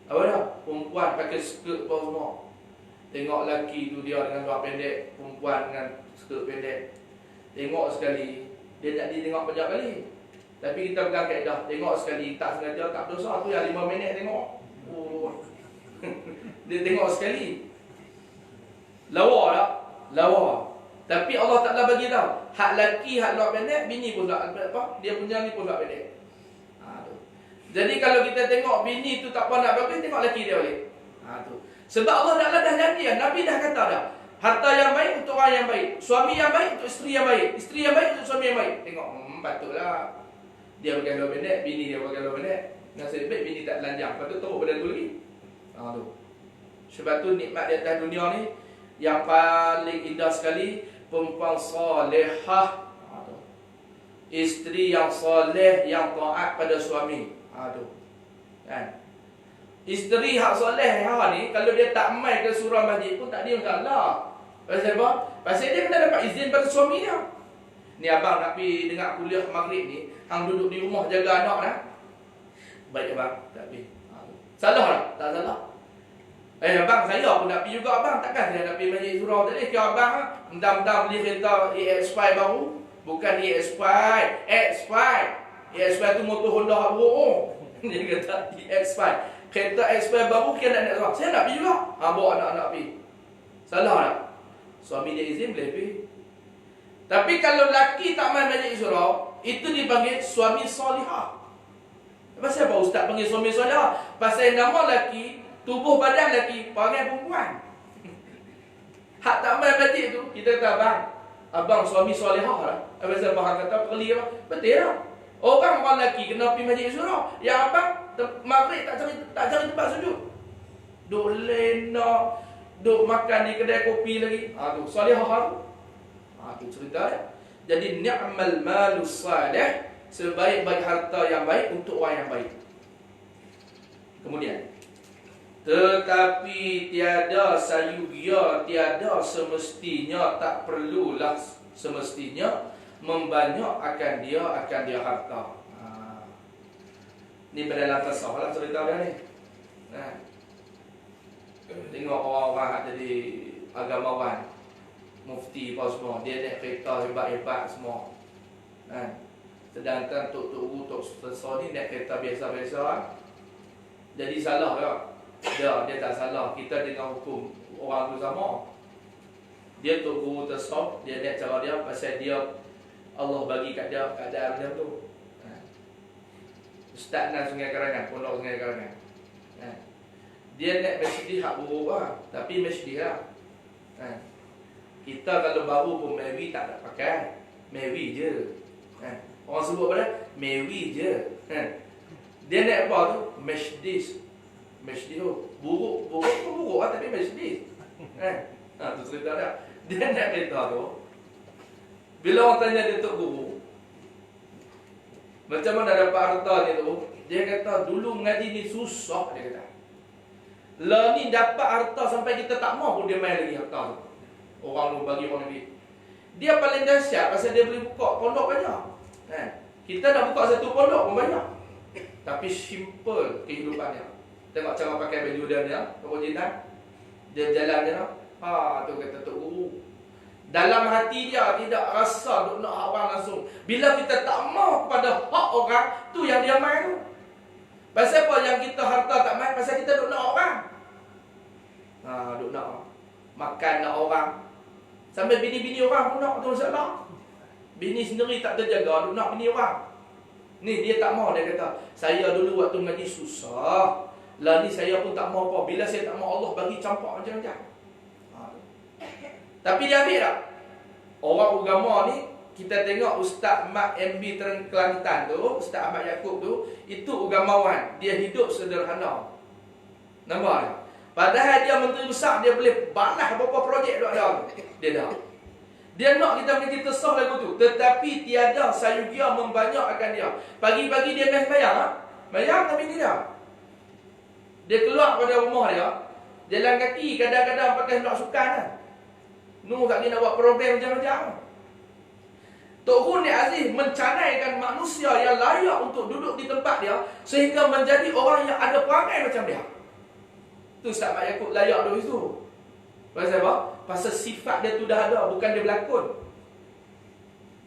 Apa dah? Perempuan pakai skirt apa semua. Tengok lelaki tu dia dengan bak pendek, perempuan dengan skirt pendek. Tengok sekali, dia tak ditengok banyak kali. Tapi kita pegang kaedah, tengok sekali, tak sengaja, tak berdosa. Tu yang 5 minit tengok. Dia tengok sekali. Lawa tak? Lawa. Tapi Allah Ta'ala bagi tahu, hak laki, hak luar pendek, bini pun tak apa, dia punya ni pun tak pendek. Jadi kalau kita tengok bini tu tak apa nak bagus, tengok laki dia balik. Tu. Sebab Allah Ta'ala dah janji, Nabi dah kata dah, Harta yang baik untuk orang yang baik, suami yang baik untuk isteri yang baik, isteri yang baik untuk suami yang baik. Tengok, patutlah dia pakai 2 minit, bini dia pakai 2 minit. Nasib baik bini tak telanjang, patut teruk pada tu lagi. Tu. Sebab tu nikmat di atas dunia ni yang paling indah sekali perempuan solehah. Tu. Isteri yang soleh, yang taat pada suami. Tu. Kan? Isteri hak soleh ni kalau dia tak mai ke surau masjid pun tak dia masalah. Pasal apa? Pasal dia kena dapat izin pada suami dia. Ni abang nak pergi dengar kuliah maghrib ni, hang duduk di rumah jaga anak dah. Baik abang, tak pergi. Salah tak? Tak salah. Abang, saya pun nak pergi juga abang. Takkan saya nak pergi masjid surau tadi. Kau abang mentang-mentang beli kereta EX5 baru. Bukan EX5, X5. EX5 tu motor Honda hak buruk. Dia kata EX5. Kereta X5 baru kira nak naik surau. Saya nak pergi juga. Bawa anak-anak pergi. Salah tak? Suami dia izin boleh pergi. Tapi kalau laki tak main masjid surau, itu dipanggil suami solihah. Pasal apa ustaz panggil suami solihah? Pasal nama laki, tubuh badan laki, perangai perempuan. Hak tak main masjid tu, kita kata abang suami solihah lah. Pasal abang kata perli apa? Betul lah. Orang laki kena pergi masjid surau. Yang abang maghrib tak cari tempat sujud. Duk lena, duk makan di kedai kopi lagi. Tu solihah tu. Tu cerita dia. Jadi ni'mal malus salih, sebaik-baik harta yang baik untuk orang yang baik. Kemudian, tetapi tiada sayugia, tiada semestinya, tak perlulah semestinya membanyak akan dia harta. Ni pada dalam tasawuf lah cerita dia ni. Tengok orang-orang jadi agamawan, mufti apa semua, dia naik kereta hebat-hebat semua. Sedangkan Tok Guru, Tok Sesor ni naik kereta biasa-biasa. Jadi salah tak? Dia tak salah. Kita dengan hukum orang tu sama. Dia Tok Guru Sesor, dia naik cara dia pasal dia Allah bagi kat dia keadaan macam tu. Ustaz Nan Sungai Karangan, Pondok Sungai Karangan. Dia naik Mercedes hak buruk lah, tapi Mercedes lah. Kita kalau baru pun Mavi tak nak pakai, Mavi je. Orang sebut pada Mavi je. Dia naik apa tu? Mercedes. Mercedes tu buruk lah, tapi Mercedes. Tu cerita dia. Dia naik kereta tu. Bila orang tanya dia Tok Guru, macam mana dapat harta ni tu? Dia kata dulu mengaji ni susah, dia kata. Lah ni dapat harta sampai kita tak mau pun dia main lagi harta tu. Orang lu bagi orang lebih. Dia paling dahsyat pasal dia boleh buka pondok banyak. Kita dah buka satu pondok pun banyak. Tapi simple kehidupannya. Tengok cara pakai baju dia, kewajinan. Dia jalan dia. Tu kata Tok Guru. Dalam hati dia tidak rasa duk nak hak orang langsung. Bila kita tak mau kepada hak orang, tu yang dia main tu. Pasal apa yang kita harta tak main? Pasal kita duk nak orang. Duk nak makan nak orang. Sampai bini-bini orang pun nak, tu masalah. Bini sendiri tak terjaga, duk nak bini orang. Ni dia tak mau, dia kata, saya dulu waktu ngaji susah. Lah ni saya pun tak mau apa. Bila saya tak mau, Allah bagi campak macam-macam. Tapi dia ambil tak? Orang agama ni, kita tengok Ustaz Mat MB Kelantan tu, Ustaz Ahmad Yaakob tu, itu agamawan. Dia hidup sederhana. Nampak tak? Padahal dia menteri besar, dia boleh balas berapa projek duk ada. Dia dah. Dia nak kita menjadi tersah lagu tu. Tetapi tiada sayugia membanyak akan dia. Pagi-pagi dia main bayang. Bayang tapi tidak. Dia keluar pada rumah dia, jalan kaki, kadang-kadang pakai nak sukan lah. Nunggu kat dia nak buat program macam-macam. Tok Guru Nik Aziz mencanaikan manusia yang layak untuk duduk di tempat dia, sehingga menjadi orang yang ada perangai macam dia. Tu Ustaz Mat Yaakob layak duduk situ. Pasal apa? Pasal sifat dia tu dah ada, bukan dia berlakon.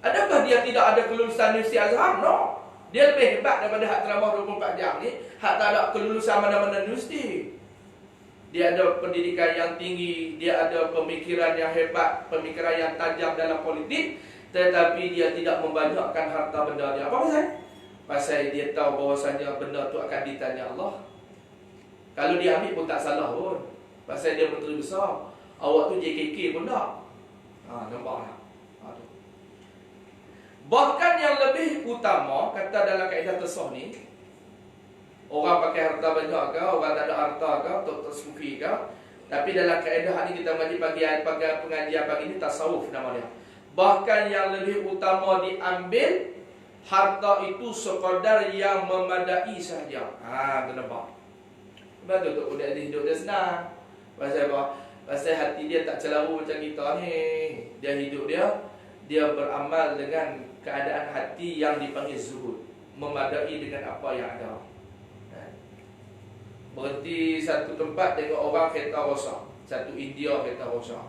Adakah dia tidak ada kelulusan Universiti Azhar? No. Dia lebih hebat daripada hak ceramah 24 jam ni, hak tak ada kelulusan mana-mana universiti. Dia ada pendidikan yang tinggi, dia ada pemikiran yang hebat, pemikiran yang tajam dalam politik, tetapi dia tidak membanyakkan harta benda dia. Apa pasal? Pasal dia tahu bahawasanya benda tu akan ditanya Allah. Kalau dia ambil pun tak salah pun. Pasal dia menteri besar. Awak tu JKK pun tak. Nampak tak? Tu. Bahkan yang lebih utama, kata dalam kaedah tasawuf ni, orang pakai harta banyak ke, orang tak ada harta ke, tok sufi ke, tapi dalam kaedah ni kita mengaji pagi pengajian pagi ni tasawuf nama dia. Bahkan yang lebih utama diambil harta itu sekadar yang memadai sahaja. Tu nampak. Sebab tu tok budak dia hidup dia senang. Pasal apa? Pasal hati dia tak celaru macam kita ni. Dia hidup dia beramal dengan keadaan hati yang dipanggil zuhud, memadai dengan apa yang ada. Berhenti satu tempat tengok orang kereta rosak, satu India kereta rosak.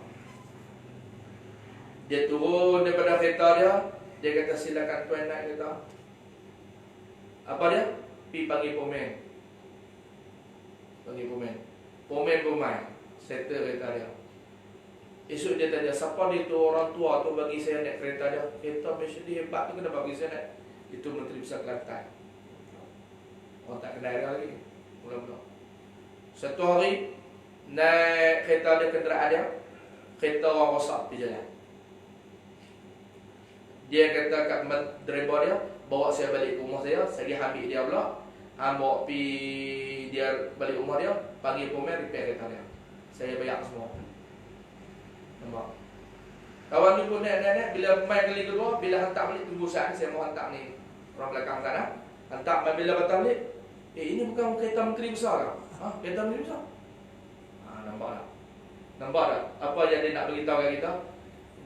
Dia turun daripada kereta dia kata silakan tuan naik kereta. Apa dia? Pergi panggil pomen. Panggil pomen. Pomen bermain, settle kereta dia. Esok dia tanya, siapa dia tu, orang tua tu bagi saya naik kereta dia. Kereta Mercedes hebat tu kenapa bagi saya naik? Itu Menteri Besar Kelantan. Orang tak kenal dia lagi. Mula-mula. Satu hari naik kereta dia, kenderaan dia, kereta orang rosak di jalan. Dia kata kat driver dia, bawa saya balik ke rumah saya pergi ambil dia pula. Bawa pergi dia balik rumah dia, panggil pomen repair kereta dia. Saya bayar semua. Nampak? Kawan ni pun naik-naik, bila main kali kedua, bila hantar balik tunggu saat ni, saya mau hantar ni orang belakang sana. Hantar, bila batal balik, ini bukan kereta Menteri Besar ke? Kereta Menteri Besar? Nampak tak? Nampak tak? Apa yang dia nak beritahu kat kita?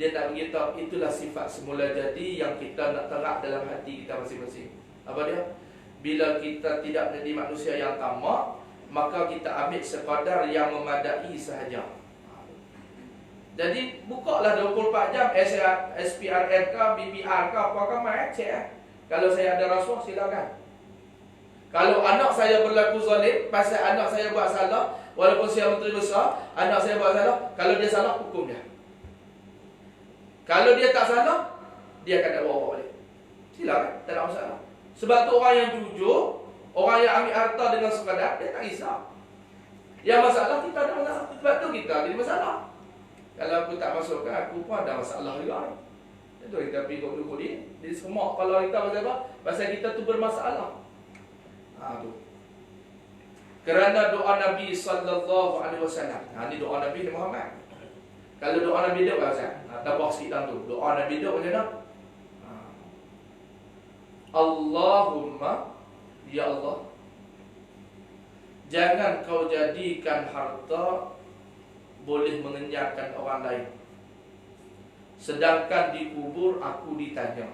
Dia nak beritahu itulah sifat semula jadi yang kita nak terak dalam hati kita masing-masing. Apa dia? Bila kita tidak menjadi manusia yang tamak, maka kita ambil sekadar yang memadai sahaja. Jadi bukalah 24 jam SPRM ke, BPR ke, apa ke, main cek. Kalau saya ada rasuah, silakan. Kalau anak saya berlaku zalim, pasal anak saya buat salah, walaupun saya menteri besar, anak saya buat salah, kalau dia salah, hukum dia. Kalau dia tak salah, dia akan bawa balik. Silakan, tak ada masalah. Sebab tu orang yang jujur, orang yang ambil harta dengan sekadar, dia tak risau. Yang masalah kita ada masalah. Sebab tu kita ada masalah. Kalau aku tak masukkan, aku pun ada masalah juga. Itu kita pergi dulu dia. Jadi semua kalau kita pasal apa? Pasal kita tu bermasalah. Tu. Kerana doa Nabi sallallahu alaihi wasallam. Ini doa Nabi Muhammad. Kalau doa Nabi dia apa? Tambah sikit dalam tu. Doa Nabi dia macam mana? Allahumma, ya Allah, jangan kau jadikan harta boleh mengenyangkan orang lain, sedangkan dikubur aku ditanya.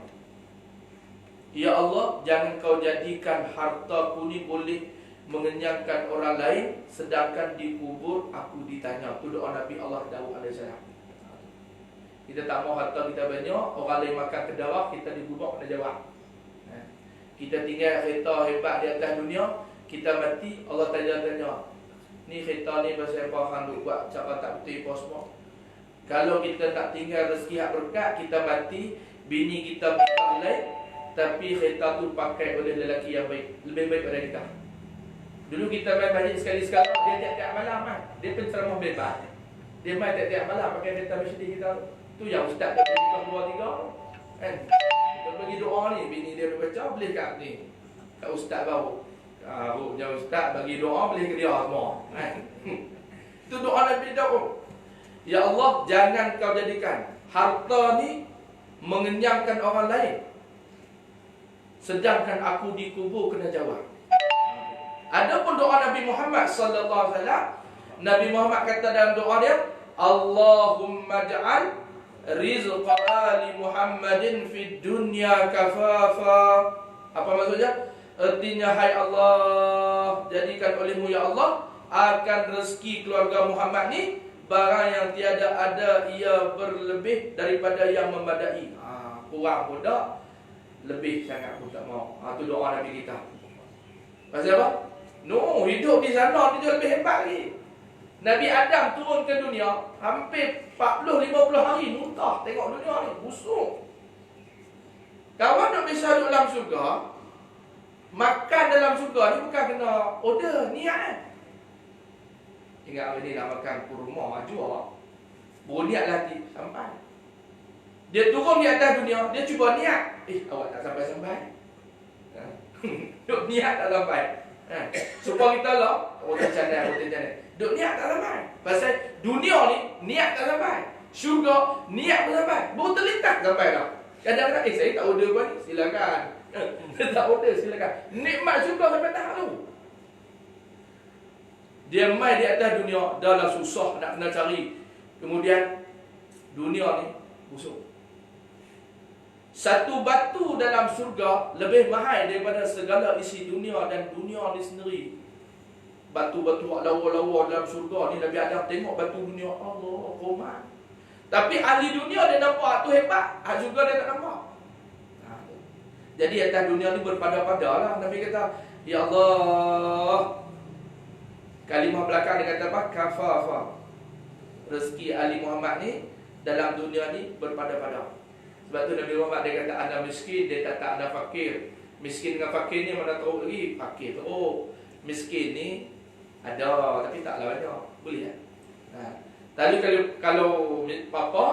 Ya Allah, jangan kau jadikan hartaku ni boleh mengenyangkan orang lain, sedangkan dikubur aku ditanya. Itu doa Nabi Allah Daud AS. Kita tak mau harta kita banyak, orang lain makan ke darah, kita dikubur kena jawab. Kita tinggal kereta hebat di atas dunia, kita mati, Allah tanya-tanya, ni kereta ni pasal apa hang duk buat, cara tak betul apa semua. Kalau kita nak tinggal rezeki hak berkat, kita mati, bini kita bukan lain, tapi kereta tu pakai oleh lelaki yang baik, lebih baik daripada kita. Dulu kita main masjid sekali-sekala, dia tiap-tiap malam kan, dia penceramah bebas. Dia main tiap-tiap malam pakai kereta masjid kita. Tu yang ustaz dah bagi 2-3 kan. Kita bagi doa ni, bini dia baca, boleh kat ni. Kat ustaz baru. Punya ustaz bagi doa, boleh ke dia semua kan. Itu doa Nabi Daud. Ya Allah, jangan kau jadikan harta ni mengenyangkan orang lain, sedangkan aku dikubur kena jawab. Adapun doa Nabi Muhammad sallallahu alaihi wasallam, Nabi Muhammad kata dalam doa dia, Allahumma ja'al rizqa ali Muhammadin fid dunya kafafa. Apa maksudnya? Artinya, hai Allah, jadikan olehmu ya Allah akan rezeki keluarga Muhammad ni barang yang tiada ada ia berlebih daripada yang memadai. Kurang pun tak, lebih sangat pun tak mau. Itu doa Nabi kita. Pasal apa? No, hidup di sana dia lebih hebat lagi. Nabi Adam turun ke dunia hampir 40-50 hari muntah tengok dunia ni busuk. Kawan nak bisa duduk dalam syurga, makan dalam syurga ni bukan kena order, niat. Ingat hari ni nak makan kurma, maju awak. Berniat lagi sampai. Dia turun di atas dunia, dia cuba niat. Awak tak sampai-sampai. Duk niat tak sampai. Supaya kita lah, rotan canai. Duk niat tak sampai. Pasal dunia ni, niat tak sampai. Syurga, niat tak sampai. Baru terlintas sampai dah. Kadang-kadang, saya tak order kau ni, silakan. Tak order, silakan. Nikmat syurga sampai tahap tu. Dia mai di atas dunia, dah lah susah nak kena cari. Kemudian, dunia ni busuk. Satu batu dalam surga lebih mahal daripada segala isi dunia dan dunia ni sendiri. Batu-batu lawa-lawa dalam surga ni Nabi Adam tengok batu dunia, Allah, komat. Tapi ahli dunia dia nampak tu hebat, ahli surga dia tak nampak. Jadi atas dunia ni berpada-pada lah. Nabi kata, ya Allah, kalimah belakang dia kata apa? Kafafa. Rezeki ahli Muhammad ni dalam dunia ni berpada-pada. Sebab tu Nabi Muhammad dia kata anda miskin, dia kata anda fakir. Miskin dengan fakir ni mana tahu lagi? Fakir tu. Miskin ni ada tapi taklah banyak. Boleh kan? Lalu kalau papa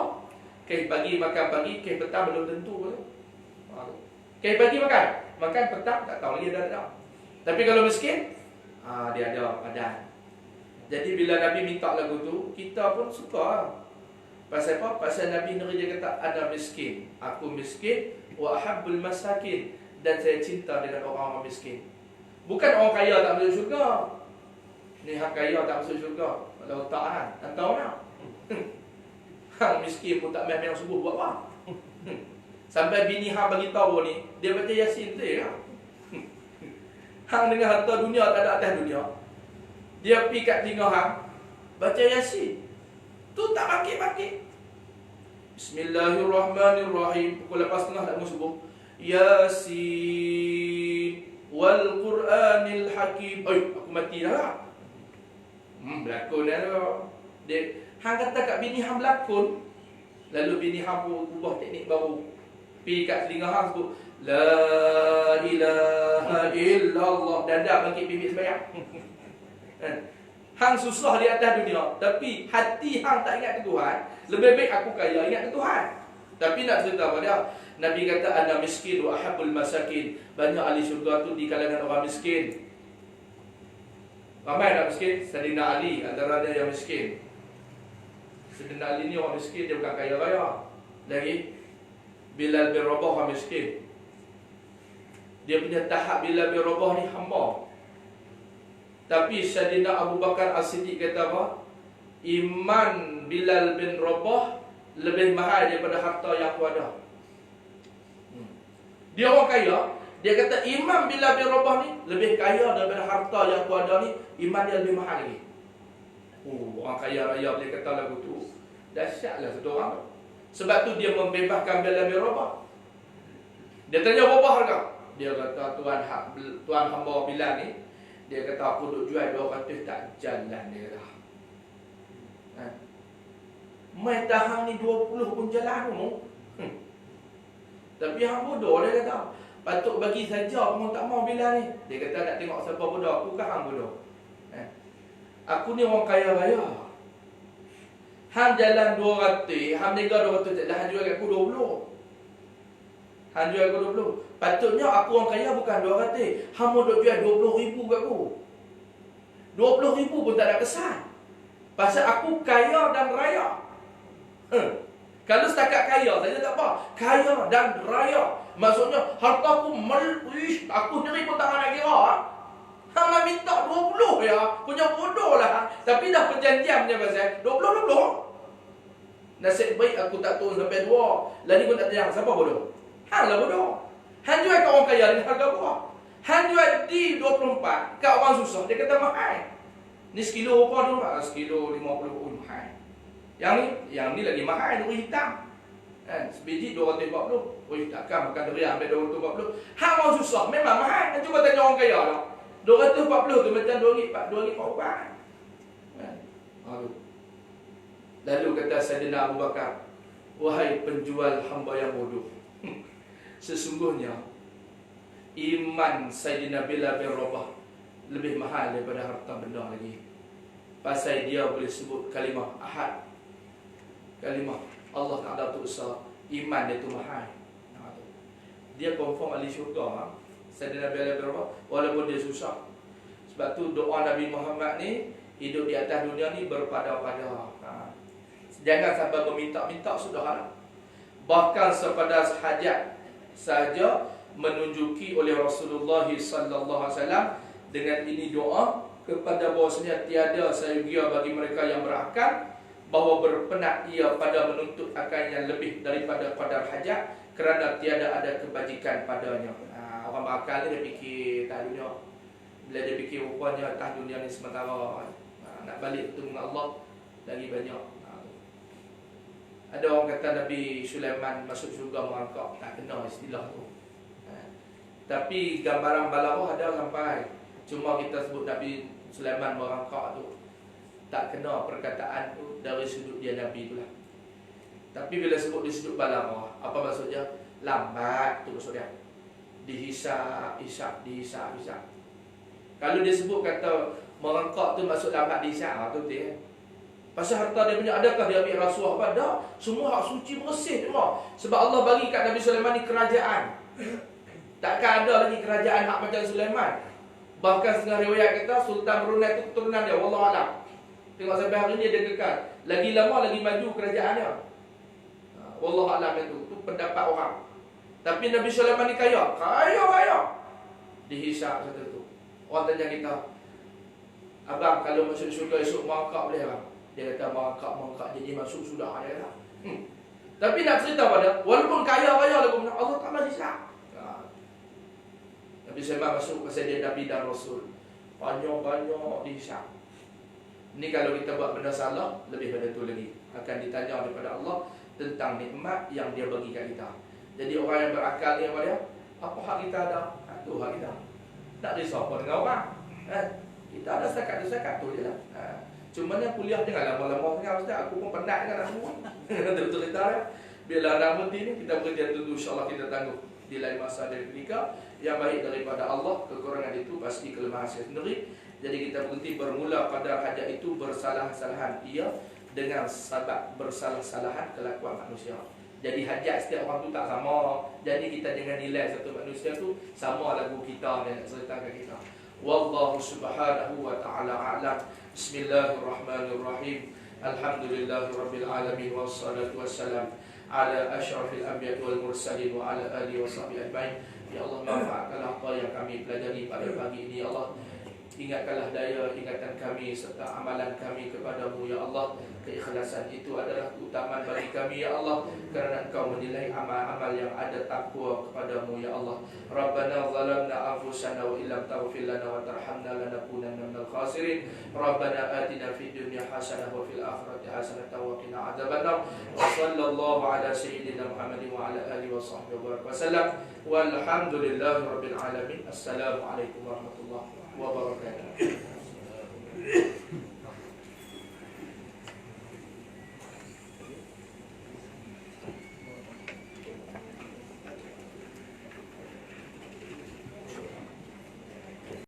kes pagi makan pagi, kes petang belum tentu boleh. Kes pagi makan petang tak tahu lagi ada. Tapi kalau miskin, dia ada padan. Jadi bila Nabi minta lagu tu, kita pun suka. Pasal apa? Pasal Nabi negeri dia kata ada miskin. Aku miskin wa ahabbul masakin, dan saya cinta dengan orang-orang miskin. Bukan orang kaya tak masuk syurga. Ni hak kaya tak masuk syurga. Kalau tak tahu nak. Hang miskin pun tak main-main subuh buat apa? Sampai bini hang bagi tahu ni, dia baca Yasin tu ya. Hang dengan harta dunia tak ada atas dunia. Dia pergi kat telinga hang baca Yasin. Tu tak bakit-bakit. Bismillahirrahmanirrahim. Pukul 8.30 tak mau subuh. Yasin wal Quranil Hakim. Aku mati dah lah. Berlakon dah lah. Dia hang kata kat bini hang berlakon. Lalu bini hang pun ubah teknik baru. Pergi kat telinga hang sebut La ilaha illallah. Dan dah bangkit bibit sembahyang. Hang susah di atas dunia, tapi hati hang tak ingat ke Tuhan. Lebih baik aku kaya ingat ke Tuhan. Tapi nak cerita apa dia? Nabi kata ana miskin wa ahabbul masakin. Banyak ahli syurga tu di kalangan orang miskin. Ramai tak miskin? Sayyidina Ali antara dia yang miskin. Sayyidina Ali ni orang miskin, dia bukan kaya raya. Lagi Bilal bin Rabah orang miskin. Dia punya tahap Bilal bin Rabah ni hamba. Tapi Sayyidina Abu Bakar As-Siddiq kata apa? Iman Bilal bin Rabah lebih mahal daripada harta yang aku ada. Dia orang kaya. Dia kata iman Bilal bin Rabah ni lebih kaya daripada harta yang aku ada ni. Iman dia lebih mahal lagi. Orang kaya raya boleh kata lagu tu. Dahsyatlah satu orang tu. Sebab tu dia membebaskan Bilal bin Rabah. Dia tanya berapa harga? Dia kata tuan hamba Bilal ni, dia kata aku duk jual 200 tak jalan, dia kata. Mai tahang ni 20 pun jalan pun. Tapi hang bodoh, dia kata. Patut bagi saja pun tak mau bila ni. Dia kata nak tengok siapa bodoh, aku ke hang bodoh. Aku ni orang kaya raya. Hang jalan 200, hang lega 200 dah, hang jual kat aku 20. Hang jual aku 20. Patutnya aku orang kaya bukan 200. Hang mau duk jual 20,000 kat aku. 20,000 pun tak ada kesan. Pasal aku kaya dan raya. Kalau setakat kaya saja tak apa. Kaya dan raya. Maksudnya harta aku aku sendiri pun tak nak kira. Hang nak minta 20 ya. Punya bodoh lah. Tapi dah perjanjian punya pasal 20. Nasib baik aku tak turun sampai 2. Lagi pun tak tanya siapa bodoh. Hang lah bodoh. Hang jual kat orang kaya dengan harga berapa? Hang jual di 24 kat orang susah, dia kata mahal. Ni sekilo apa tu? Sekilo 50 mahal. Yang ni lagi mahal, duri hitam. Kan? Sebiji 240. Oi, takkan makan durian ambil 240. Hang orang susah memang mahal. Hang cuba tanya orang kaya lah. 240 tu macam 2 korban. Kan? Lalu kata Sayyidina Abu Bakar, wahai penjual hamba yang bodoh. Sesungguhnya iman Sayyidina Bilal bin Rabah lebih mahal daripada harta benda lagi. Pasal dia boleh sebut kalimah ahad. kalimah Allah Ta'ala tu besar, iman dia tu mahal. Dia confirm ahli syurga. Sayyidina Nabi berapa? Walaupun dia susah. Sebab tu doa Nabi Muhammad ni hidup di atas dunia ni berpada-pada. Jangan sampai meminta-minta, sudahlah. Bahkan sepada hajat saja menunjuki oleh Rasulullah sallallahu alaihi wasallam dengan ini doa kepada bahwasanya tiada sayugia bagi mereka yang berakal bahawa berpenat ia pada menuntut akal yang lebih daripada qadar hajat kerana tiada ada kebajikan padanya. Orang berakal ni dia fikir tak dunia. Bila dia fikir rupanya atas dunia ni sementara, nak balik bertemu dengan Allah lagi banyak. Ada orang kata Nabi Sulaiman masuk syurga merangkak, tak kena istilah tu. Tapi gambaran balaghah ada sampai. Cuma kita sebut Nabi Sulaiman merangkak tu, tak kena perkataan tu dari sudut dia Nabi tu lah. Tapi bila sebut di sudut balaghah, apa maksudnya? Lambat tu maksudnya. Dihisap. Kalau dia sebut kata merangkak tu maksud lambat dihisap, tu dia. Pasal harta dia punya, adakah dia ambil rasuah apa? Tak. Semua hak suci bersih semua. Sebab Allah bagi kat Nabi Sulaiman ni kerajaan. Takkan ada lagi kerajaan hak macam Sulaiman. Bahkan setengah riwayat kita Sultan Brunei itu keturunan dia, wallahualam. Tengok sampai hari ni dia kekal. Lagi lama lagi maju kerajaannya. Wallahualam itu pendapat orang. Tapi Nabi Sulaiman ni kaya. Dihisap satu tu. Orang tanya kita, abang kalau masuk syurga esok merangkak boleh abang? Dia kata merangkak jadi masuk sudah dia kata. Tapi nak cerita pada, walaupun kaya lagu Allah Ta'ala hisap. Nabi Sulaiman masuk pasal dia Nabi dan Rasul. Banyak dihisap. Ni kalau kita buat benda salah, lebih pada tu lagi. Akan ditanya daripada Allah tentang nikmat yang dia bagi kat kita. Jadi orang yang berakal ni apa dia? Apa hak kita ada? Itu hak kita. Tak risau pun dengan orang. Kita ada setakat tu je lah. Cuma yang kuliah jangan lama-lama sangat Ustaz. Aku pun penat dengan aku. Betul-betul kita ya. Biarlah anak berhenti ni, kita berhenti tentu insyaAllah kita tangguh di lain masa dan ketika. Yang baik daripada Allah, kekurangan itu pasti kelemahan saya sendiri. Jadi kita berhenti bermula pada hajat itu bersalah-salahan ia dengan sebab bersalah-salahan kelakuan manusia. Jadi hajat setiap orang tu tak sama. Jadi kita jangan nilai satu manusia tu sama lagu kita dan nak ceritakan kita. Wallahu subhanahu wa ta'ala a'lam. Bismillahirrahmanirrahim. Alhamdulillahirabbil alamin wassalatu wassalam ala asyrafil anbiya'i wal mursalin wa ala alihi washabihi ajmain. Ya Allah, manfaatkanlah apa yang kami pelajari pada pagi ini ya Allah. Ingatkanlah daya ingatan kami serta amalan kami kepadamu ya Allah. Keikhlasan itu adalah keutamaan bagi kami ya Allah, kerana Engkau menilai amal-amal yang ada takwa kepadamu ya Allah. Rabbana zalamna anfusana wa illam taghfir lana wa tarhamna lanakunanna minal khasirin. Rabbana atina fid dunya hasanah wa fil akhirati hasanah wa qina adzabannar. Wa sallallahu ala sayyidina Muhammadin wa ala alihi wa sahbihi wa sallam. Walhamdulillahirabbil alamin. Assalamualaikum warahmatullahi wabarakatuh.